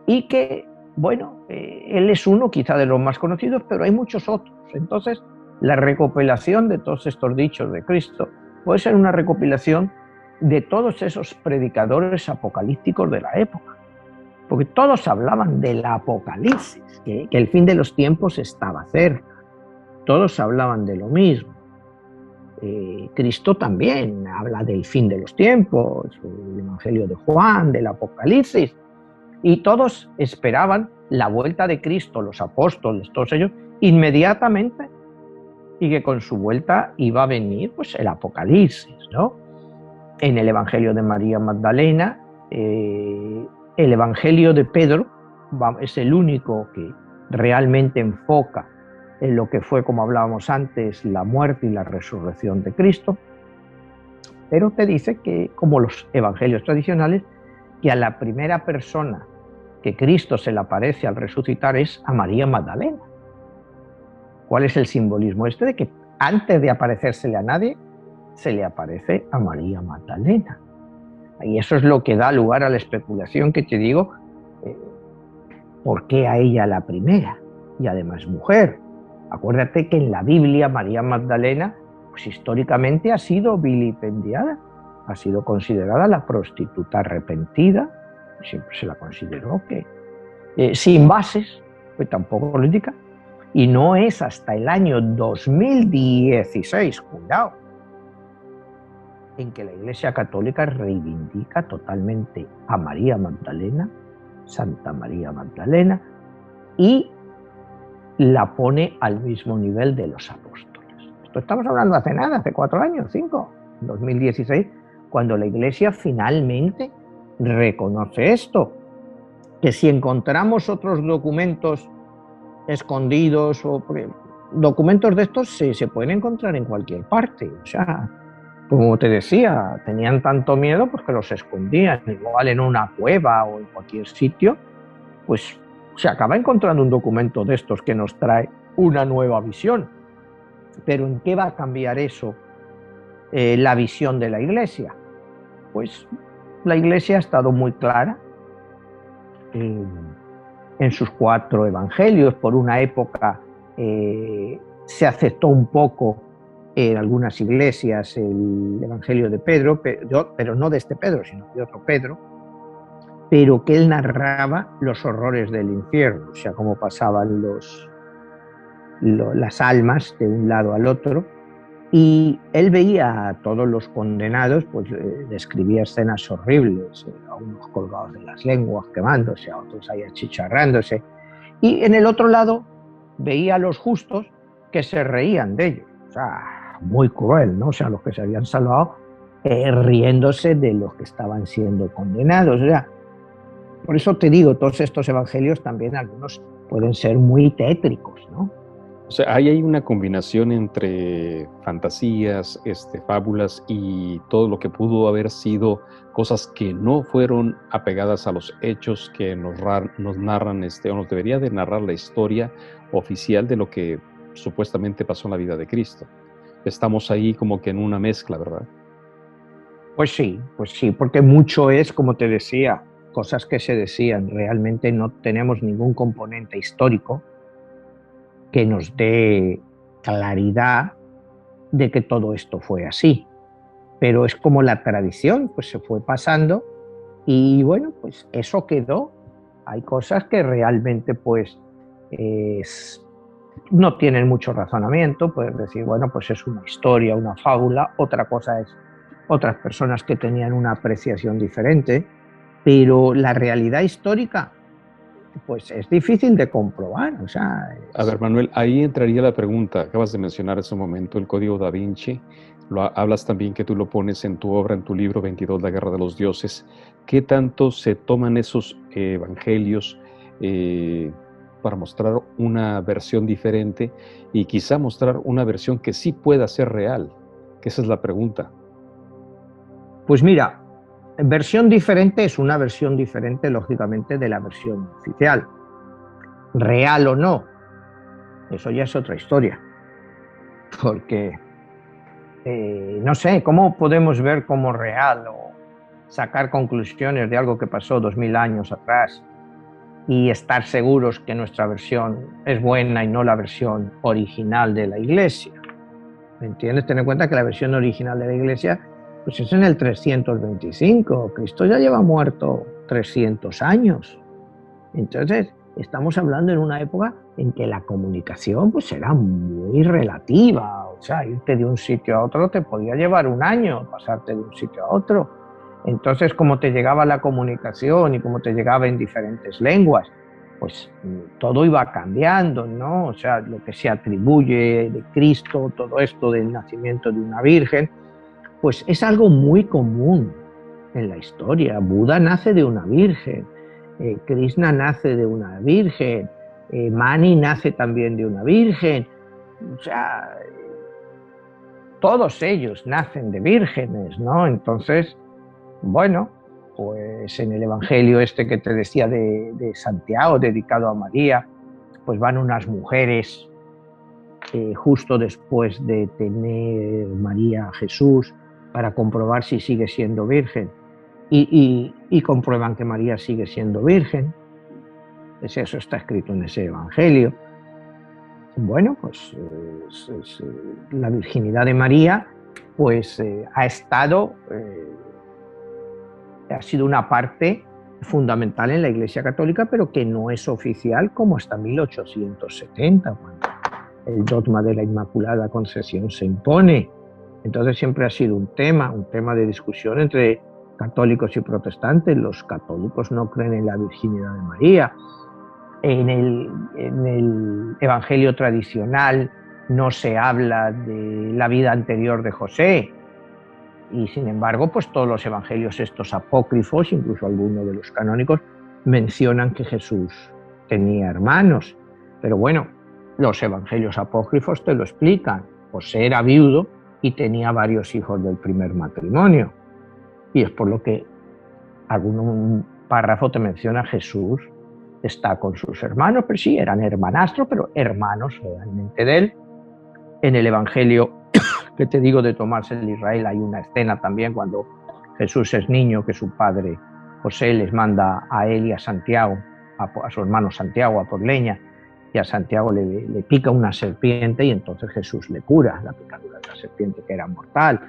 y que, bueno, él es uno quizá de los más conocidos, pero hay muchos otros. Entonces, la recopilación de todos estos dichos de Cristo puede ser una recopilación de todos esos predicadores apocalípticos de la época, porque todos hablaban del apocalipsis, que el fin de los tiempos estaba cerca, todos hablaban de lo mismo. Cristo también habla del fin de los tiempos, el Evangelio de Juan, del Apocalipsis, y todos esperaban la vuelta de Cristo, los apóstoles, todos ellos, inmediatamente, y que con su vuelta iba a venir pues el Apocalipsis, ¿no? En el Evangelio de María Magdalena, el Evangelio de Pedro es el único que realmente enfoca en lo que fue, como hablábamos antes, la muerte y la resurrección de Cristo, pero te dice que, como los evangelios tradicionales, que a la primera persona que Cristo se le aparece al resucitar es a María Magdalena. ¿Cuál es el simbolismo este de que antes de aparecérsele a nadie, se le aparece a María Magdalena? Y eso es lo que da lugar a la especulación que te digo, ¿por qué a ella la primera? Y además mujer. Acuérdate que en la Biblia María Magdalena, pues históricamente ha sido vilipendiada, ha sido considerada la prostituta arrepentida, siempre se la consideró que sin bases, pues tampoco lo indica, y no es hasta el año 2016, cuidado, en que la Iglesia Católica reivindica totalmente a María Magdalena, Santa María Magdalena, y la pone al mismo nivel de los apóstoles. Esto estamos hablando hace nada, hace 4 años, 5, 2016, cuando la Iglesia finalmente reconoce esto, que si encontramos otros documentos escondidos o documentos de estos se pueden encontrar en cualquier parte, o sea, como te decía, tenían tanto miedo pues que los escondían, igual en una cueva o en cualquier sitio, pues se acaba encontrando un documento de estos que nos trae una nueva visión. Pero ¿en qué va a cambiar eso la visión de la Iglesia? Pues la Iglesia ha estado muy clara en sus 4 evangelios. Por una época se aceptó un poco en algunas iglesias el evangelio de Pedro, pero no de este Pedro, sino de otro Pedro, pero que él narraba los horrores del infierno, o sea, cómo pasaban las almas de un lado al otro, y él veía a todos los condenados, pues describía escenas horribles, a unos colgados de las lenguas quemándose, a otros ahí achicharrándose, y en el otro lado veía a los justos que se reían de ellos, o sea, muy cruel, ¿no? O sea, los que se habían salvado riéndose de los que estaban siendo condenados, o sea, por eso te digo, todos estos evangelios también algunos pueden ser muy tétricos, ¿no? O sea, ahí hay una combinación entre fantasías, fábulas y todo lo que pudo haber sido cosas que no fueron apegadas a los hechos que nos narran, o nos debería de narrar la historia oficial de lo que supuestamente pasó en la vida de Cristo. Estamos ahí como que en una mezcla, ¿verdad? Pues sí, porque mucho es, como te decía, cosas que se decían. Realmente no tenemos ningún componente histórico que nos dé claridad de que todo esto fue así. Pero es como la tradición, pues se fue pasando y bueno, pues eso quedó. Hay cosas que realmente pues no tienen mucho razonamiento, puedes decir, bueno, pues es una historia, una fábula. Otra cosa es otras personas que tenían una apreciación diferente, pero la realidad histórica pues es difícil de comprobar. O sea, A ver, Manuel, ahí entraría la pregunta. Acabas de mencionar hace un momento el Código Da Vinci. Hablas también que tú lo pones en tu obra, en tu libro 22, La Guerra de los Dioses. ¿Qué tanto se toman esos evangelios para mostrar una versión diferente y quizá mostrar una versión que sí pueda ser real? Que esa es la pregunta. Pues mira, versión diferente es una versión diferente, lógicamente, de la versión oficial. Real o no, eso ya es otra historia. Porque, no sé, ¿cómo podemos ver como real o sacar conclusiones de algo que pasó 2000 años atrás y estar seguros que nuestra versión es buena y no la versión original de la Iglesia? ¿Me entiendes? Ten en cuenta que la versión original de la Iglesia pues es en el 325. Cristo ya lleva muerto 300 años. Entonces, estamos hablando en una época en que la comunicación pues era muy relativa. O sea, irte de un sitio a otro te podía llevar un año, pasarte de un sitio a otro. Entonces, como te llegaba la comunicación y como te llegaba en diferentes lenguas, pues todo iba cambiando, ¿no? O sea, lo que se atribuye de Cristo, todo esto del nacimiento de una virgen, pues es algo muy común en la historia. Buda nace de una virgen, Krishna nace de una virgen, Mani nace también de una virgen. O sea, todos ellos nacen de vírgenes, ¿no? Entonces, bueno, pues en el Evangelio este que te decía de Santiago, dedicado a María, pues van unas mujeres justo después de tener María a Jesús para comprobar si sigue siendo virgen y comprueban que María sigue siendo virgen. Pues eso está escrito en ese Evangelio. Bueno, pues la virginidad de María pues ha sido una parte fundamental en la Iglesia Católica, pero que no es oficial como hasta 1870, cuando el dogma de la Inmaculada Concepción se impone. Entonces siempre ha sido un tema de discusión entre católicos y protestantes. Los católicos no creen en la virginidad de María. En el Evangelio tradicional no se habla de la vida anterior de José, y sin embargo, pues todos los evangelios estos apócrifos, incluso algunos de los canónicos, mencionan que Jesús tenía hermanos. Pero bueno, los evangelios apócrifos te lo explican. José era viudo y tenía varios hijos del primer matrimonio. Y es por lo que algún párrafo te menciona Jesús está con sus hermanos, pero sí, eran hermanastros, pero hermanos realmente de él. En el evangelio que te digo de Tomás el Israel hay una escena también cuando Jesús es niño, que su padre José les manda a él y a Santiago, a su hermano Santiago, a por leña, y a Santiago le pica una serpiente y entonces Jesús le cura la picadura de la serpiente, que era mortal.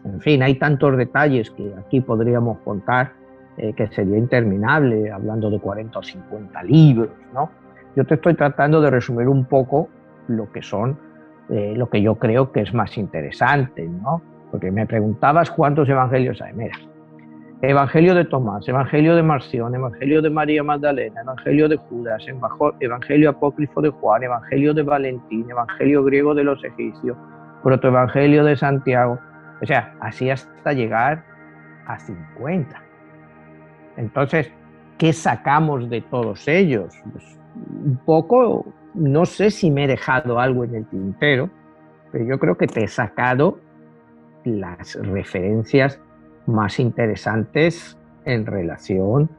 En fin, hay tantos detalles que aquí podríamos contar que sería interminable, hablando de 40 o 50 libros, ¿no? Yo te estoy tratando de resumir un poco lo que son, lo que yo creo que es más interesante, ¿no? Porque me preguntabas cuántos evangelios hay. Mira, Evangelio de Tomás, Evangelio de Marción, Evangelio de María Magdalena, Evangelio de Judas, Evangelio apócrifo de Juan, Evangelio de Valentín, Evangelio griego de los egipcios, Protoevangelio de Santiago. O sea, así hasta llegar a 50. Entonces, ¿qué sacamos de todos ellos? Pues un poco, no sé si me he dejado algo en el tintero, pero yo creo que te he sacado las referencias más interesantes en relación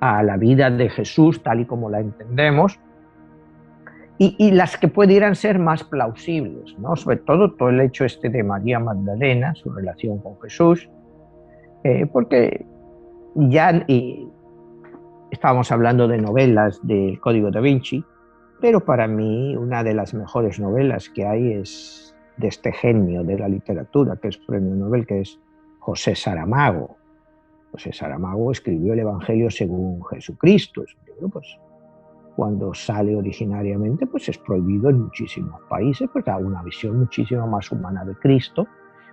a la vida de Jesús tal y como la entendemos, y las que pudieran ser más plausibles, ¿no? Sobre todo el hecho este de María Magdalena, su relación con Jesús, porque ya estábamos hablando de novelas del Código Da Vinci, pero para mí una de las mejores novelas que hay es de este genio de la literatura, que es premio Nobel, que es José Saramago. José Saramago escribió el Evangelio según Jesucristo. Es un libro, pues, cuando sale originariamente, pues es prohibido en muchísimos países, pues da una visión muchísimo más humana de Cristo,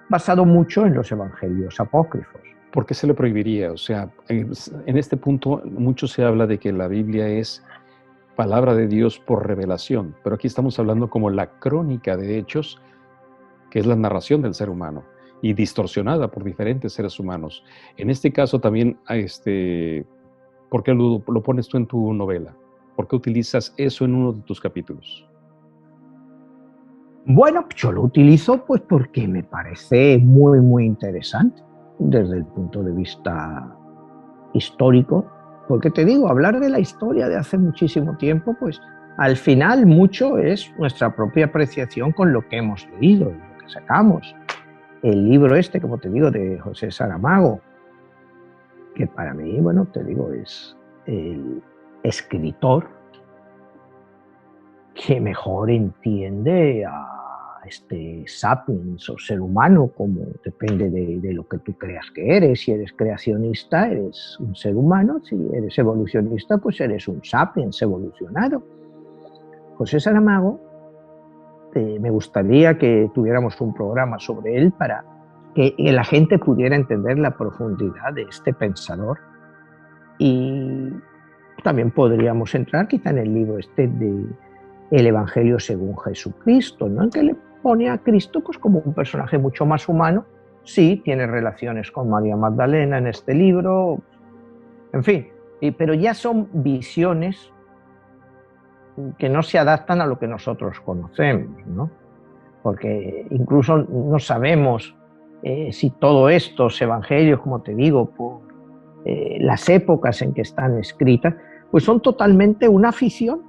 basado mucho en los evangelios apócrifos. ¿Por qué se le prohibiría? O sea, en este punto mucho se habla de que la Biblia es palabra de Dios por revelación, pero aquí estamos hablando como la crónica de hechos, que es la narración del ser humano y distorsionada por diferentes seres humanos. En este caso también, ¿por qué lo pones tú en tu novela? ¿Por qué utilizas eso en uno de tus capítulos? Bueno, yo lo utilizo pues porque me parece muy, muy interesante desde el punto de vista histórico, porque te digo, hablar de la historia de hace muchísimo tiempo, pues al final mucho es nuestra propia apreciación con lo que hemos leído, lo que sacamos. El libro este, como te digo, de José Saramago, que para mí, bueno, te digo, es el escritor que mejor entiende a este sapiens o ser humano, como depende de lo que tú creas que eres. Si eres creacionista, eres un ser humano; si eres evolucionista, pues eres un sapiens evolucionado. José Saramago, me gustaría que tuviéramos un programa sobre él para que la gente pudiera entender la profundidad de este pensador. Y también podríamos entrar quizá en el libro este de El Evangelio según Jesucristo, ¿no? En que le pone a Cristo pues como un personaje mucho más humano. Sí, tiene relaciones con María Magdalena en este libro, en fin, pero ya son visiones que no se adaptan a lo que nosotros conocemos, ¿no? Porque incluso no sabemos si todos estos evangelios, como te digo, por las épocas en que están escritas, pues son totalmente una ficción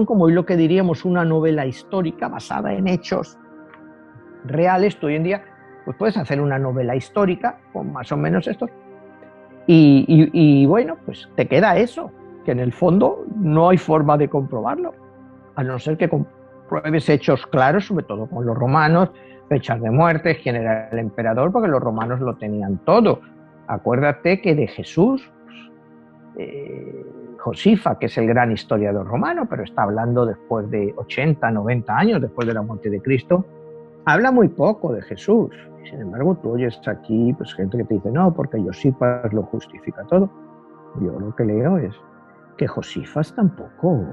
como hoy lo que diríamos una novela histórica basada en hechos reales. Tú hoy en día pues puedes hacer una novela histórica con más o menos esto y bueno, pues te queda eso, que en el fondo no hay forma de comprobarlo, a no ser que compruebes hechos claros, sobre todo con los romanos, fechas de muerte, quién era el emperador, porque los romanos lo tenían todo. Acuérdate que de Jesús, Josifa, que es el gran historiador romano, pero está hablando después de 80, 90 años después de la muerte de Cristo, habla muy poco de Jesús. Sin embargo, tú oyes aquí pues, gente que te dice, no, porque Josifas lo justifica todo. Yo lo que leo es que Josifas tampoco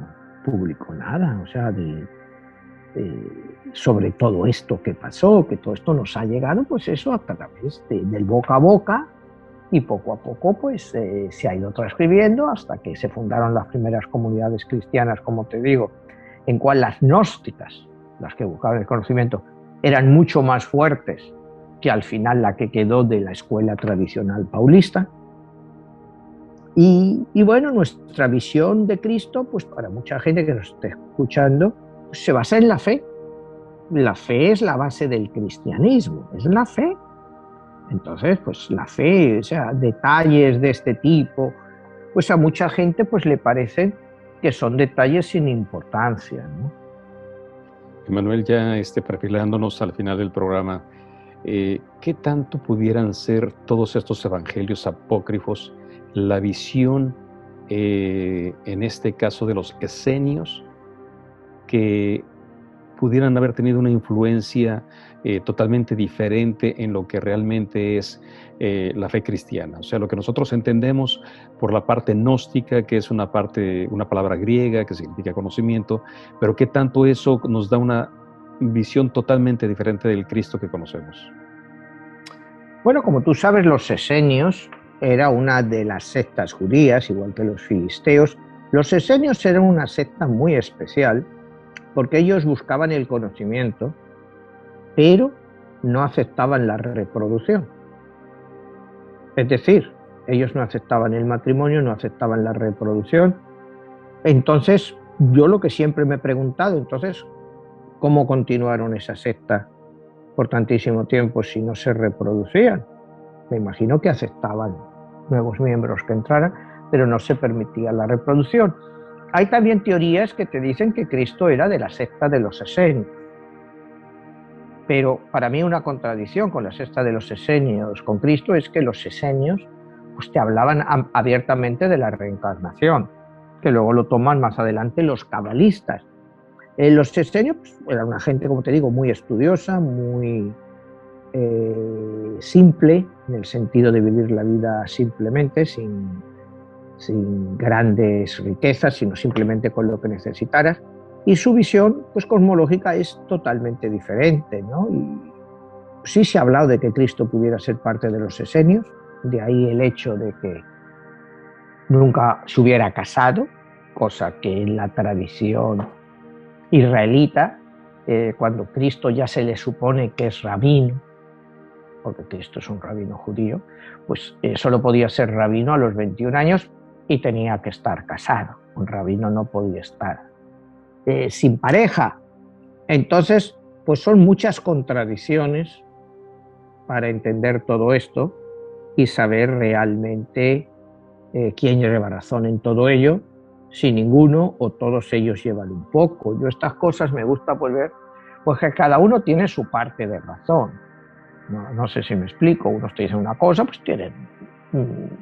publicó nada, o sea, sobre todo esto que pasó, que todo esto nos ha llegado, pues eso a través del boca a boca, y poco a poco pues se ha ido transcribiendo hasta que se fundaron las primeras comunidades cristianas, como te digo, en cual las gnósticas, las que buscaban el conocimiento, eran mucho más fuertes que al final la que quedó de la escuela tradicional paulista. Y bueno, nuestra visión de Cristo, pues para mucha gente que nos esté escuchando, pues se basa en la fe. La fe es la base del cristianismo, es la fe. Entonces, pues la fe, o sea, detalles de este tipo, pues a mucha gente pues le parecen que son detalles sin importancia, ¿no? Emanuel, ya perfilándonos al final del programa, ¿qué tanto pudieran ser todos estos evangelios apócrifos la visión, en este caso de los esenios, que pudieran haber tenido una influencia totalmente diferente en lo que realmente es la fe cristiana? O sea, lo que nosotros entendemos por la parte gnóstica, que es una palabra griega que significa conocimiento, pero qué tanto eso nos da una visión totalmente diferente del Cristo que conocemos. Bueno, como tú sabes, los esenios era una de las sectas judías, igual que los filisteos. Los esenios eran una secta muy especial porque ellos buscaban el conocimiento, pero no aceptaban la reproducción. Es decir, ellos no aceptaban el matrimonio, no aceptaban la reproducción. Entonces, yo lo que siempre me he preguntado, entonces, ¿cómo continuaron esa secta por tantísimo tiempo si no se reproducían? Me imagino que aceptaban nuevos miembros que entraran, pero no se permitía la reproducción. Hay también teorías que te dicen que Cristo era de la secta de los esenios, pero para mí una contradicción con la secta de los esenios con Cristo es que los esenios pues te hablaban abiertamente de la reencarnación, que luego lo toman más adelante los cabalistas. Los esenios pues, eran una gente, como te digo, muy estudiosa, muy simple, en el sentido de vivir la vida simplemente, sin sin grandes riquezas, sino simplemente con lo que necesitaras. Y su visión, pues cosmológica, es totalmente diferente, ¿no? Y sí se ha hablado de que Cristo pudiera ser parte de los esenios, de ahí el hecho de que nunca se hubiera casado, cosa que en la tradición israelita, cuando Cristo ya se le supone que es rabino, porque Cristo es un rabino judío, pues solo podía ser rabino a los 21 años y tenía que estar casado. Un rabino no podía estar sin pareja. Entonces, pues son muchas contradicciones para entender todo esto y saber realmente quién lleva razón en todo ello, si ninguno o todos ellos llevan un poco. Yo estas cosas me gusta pues ver, pues que cada uno tiene su parte de razón. No sé si me explico, unos te dicen una cosa, pues tienen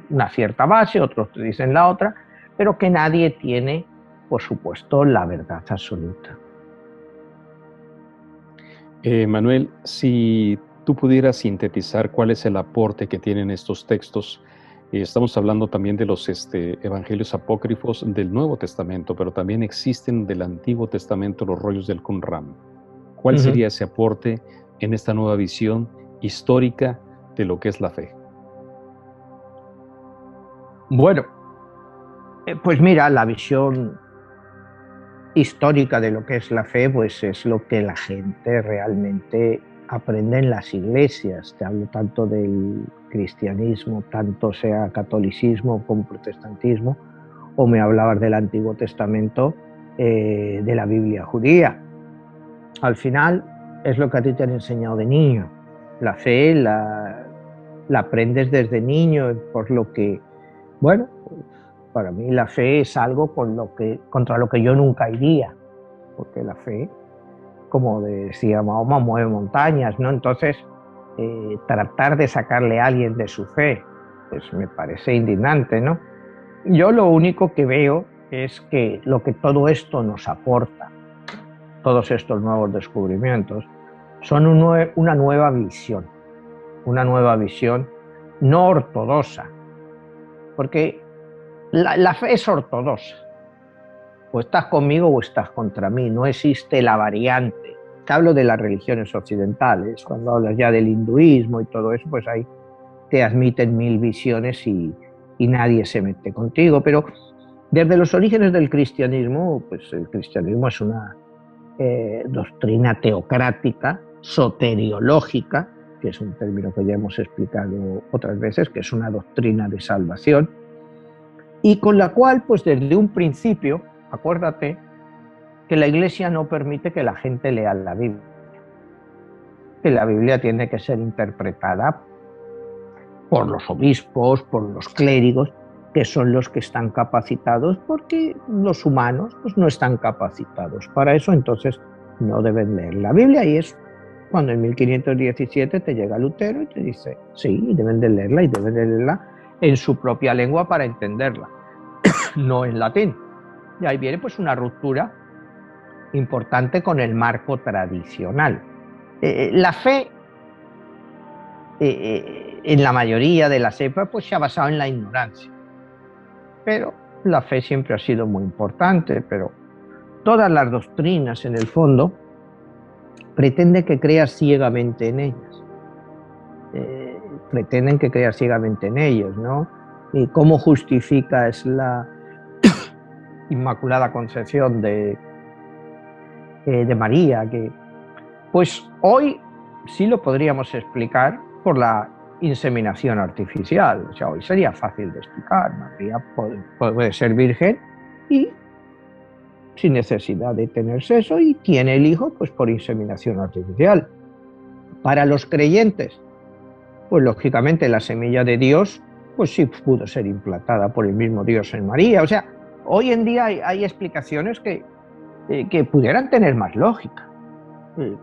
una cierta base, otros te dicen la otra, pero que nadie tiene, por supuesto, la verdad absoluta. Manuel, si tú pudieras sintetizar cuál es el aporte que tienen estos textos, estamos hablando también de los evangelios apócrifos del Nuevo Testamento, pero también existen del Antiguo Testamento los rollos del Qumran. ¿Cuál sería ese aporte en esta nueva visión histórica de lo que es la fe? Bueno, pues mira, la visión histórica de lo que es la fe, pues es lo que la gente realmente aprende en las iglesias. Te hablo tanto del cristianismo, tanto sea catolicismo como protestantismo, o me hablabas del Antiguo Testamento, de la Biblia judía. Al final es lo que a ti te han enseñado de niño. La fe la aprendes desde niño, por lo que, bueno, para mí la fe es algo contra lo que yo nunca iría, porque la fe, como decía Mahoma, mueve montañas, ¿no? Entonces, tratar de sacarle a alguien de su fe, pues me parece indignante, ¿no? Yo lo único que veo es que lo que todo esto nos aporta, todos estos nuevos descubrimientos, son una nueva visión no ortodoxa, porque la fe es ortodoxa. O estás conmigo o estás contra mí, no existe la variante. Te hablo de las religiones occidentales, cuando hablas ya del hinduismo y todo eso, pues ahí te admiten mil visiones y nadie se mete contigo. Pero desde los orígenes del cristianismo, pues el cristianismo es una doctrina teocrática, soteriológica, que es un término que ya hemos explicado otras veces, que es una doctrina de salvación, y con la cual, pues desde un principio, acuérdate que la Iglesia no permite que la gente lea la Biblia, que la Biblia tiene que ser interpretada por los obispos, por los clérigos, que son los que están capacitados, porque los humanos pues, no están capacitados para eso, entonces no deben leer la Biblia. Y es cuando en 1517 te llega Lutero y te dice, sí, deben de leerla y deben de leerla en su propia lengua para entenderla, no en latín. Y ahí viene pues una ruptura importante con el marco tradicional. La fe, en la mayoría de las épocas, pues se ha basado en la ignorancia. Pero la fe siempre ha sido muy importante, pero todas las doctrinas, en el fondo, pretenden que creas ciegamente en ellas. Pretenden que creas ciegamente en ellos, ¿no? ¿Y cómo justificas la Inmaculada Concepción de María? Pues hoy sí lo podríamos explicar por la inseminación artificial. O sea, hoy sería fácil de explicar. María puede ser virgen y sin necesidad de tener sexo y tiene el hijo pues por inseminación artificial. Para los creyentes, pues lógicamente la semilla de Dios pues sí pudo ser implantada por el mismo Dios en María. O sea, hoy en día hay explicaciones que pudieran tener más lógica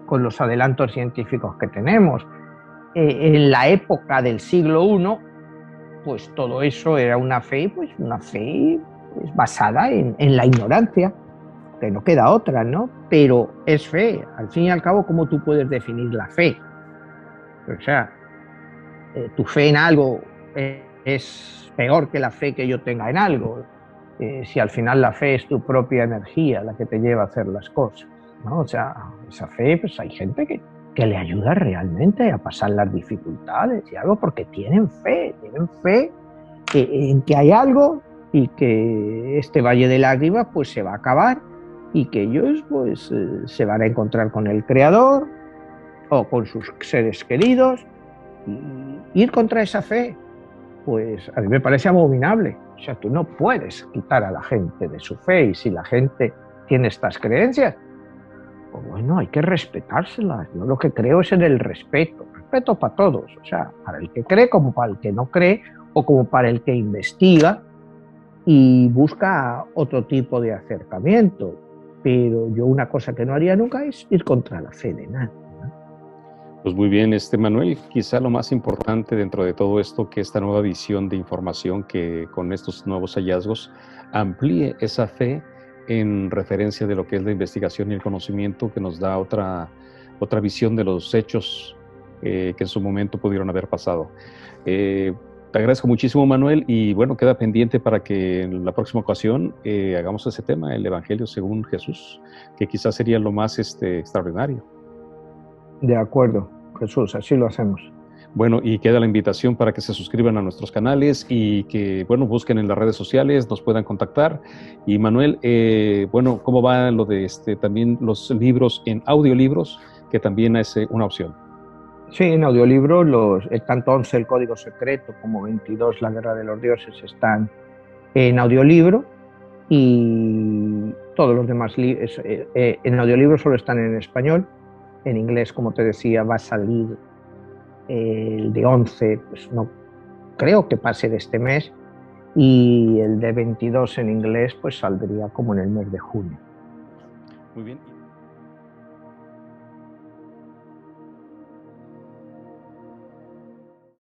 con los adelantos científicos que tenemos. En la época del siglo I, pues todo eso era una fe pues basada en la ignorancia, que no queda otra, ¿no? Pero es fe. Al fin y al cabo, ¿cómo tú puedes definir la fe? O sea, tu fe en algo es peor que la fe que yo tenga en algo, si al final la fe es tu propia energía la que te lleva a hacer las cosas, ¿no? O sea, esa fe, pues hay gente que le ayuda realmente a pasar las dificultades y algo porque tienen fe en que hay algo y que este valle de lágrimas pues se va a acabar y que ellos pues se van a encontrar con el Creador o con sus seres queridos. Y ir contra esa fe, pues a mí me parece abominable. O sea, tú no puedes quitar a la gente de su fe, y si la gente tiene estas creencias, pues bueno, hay que respetárselas. Yo lo que creo es en el respeto, respeto para todos, o sea, para el que cree como para el que no cree, o como para el que investiga y busca otro tipo de acercamiento. Pero yo una cosa que no haría nunca es ir contra la fe de nadie. Pues muy bien, Manuel, quizá lo más importante dentro de todo esto, que esta nueva visión de información que con estos nuevos hallazgos amplíe esa fe en referencia de lo que es la investigación y el conocimiento, que nos da otra visión de los hechos que en su momento pudieron haber pasado. Te agradezco muchísimo, Manuel, y bueno, queda pendiente para que en la próxima ocasión hagamos ese tema, el Evangelio según Jesús, que quizás sería lo más extraordinario. De acuerdo, Jesús, así lo hacemos. Bueno, y queda la invitación para que se suscriban a nuestros canales y que, bueno, busquen en las redes sociales, nos puedan contactar. Y Manuel, bueno, ¿cómo va lo de también los libros en audiolibros, que también es una opción? Sí, en audiolibro, tanto 11 El Código Secreto como 22 La Guerra de los Dioses están en audiolibro, y todos los demás en audiolibro solo están en español. En inglés, como te decía, va a salir el de 11, pues no creo que pase de este mes, y el de 22 en inglés pues saldría como en el mes de junio. Muy bien.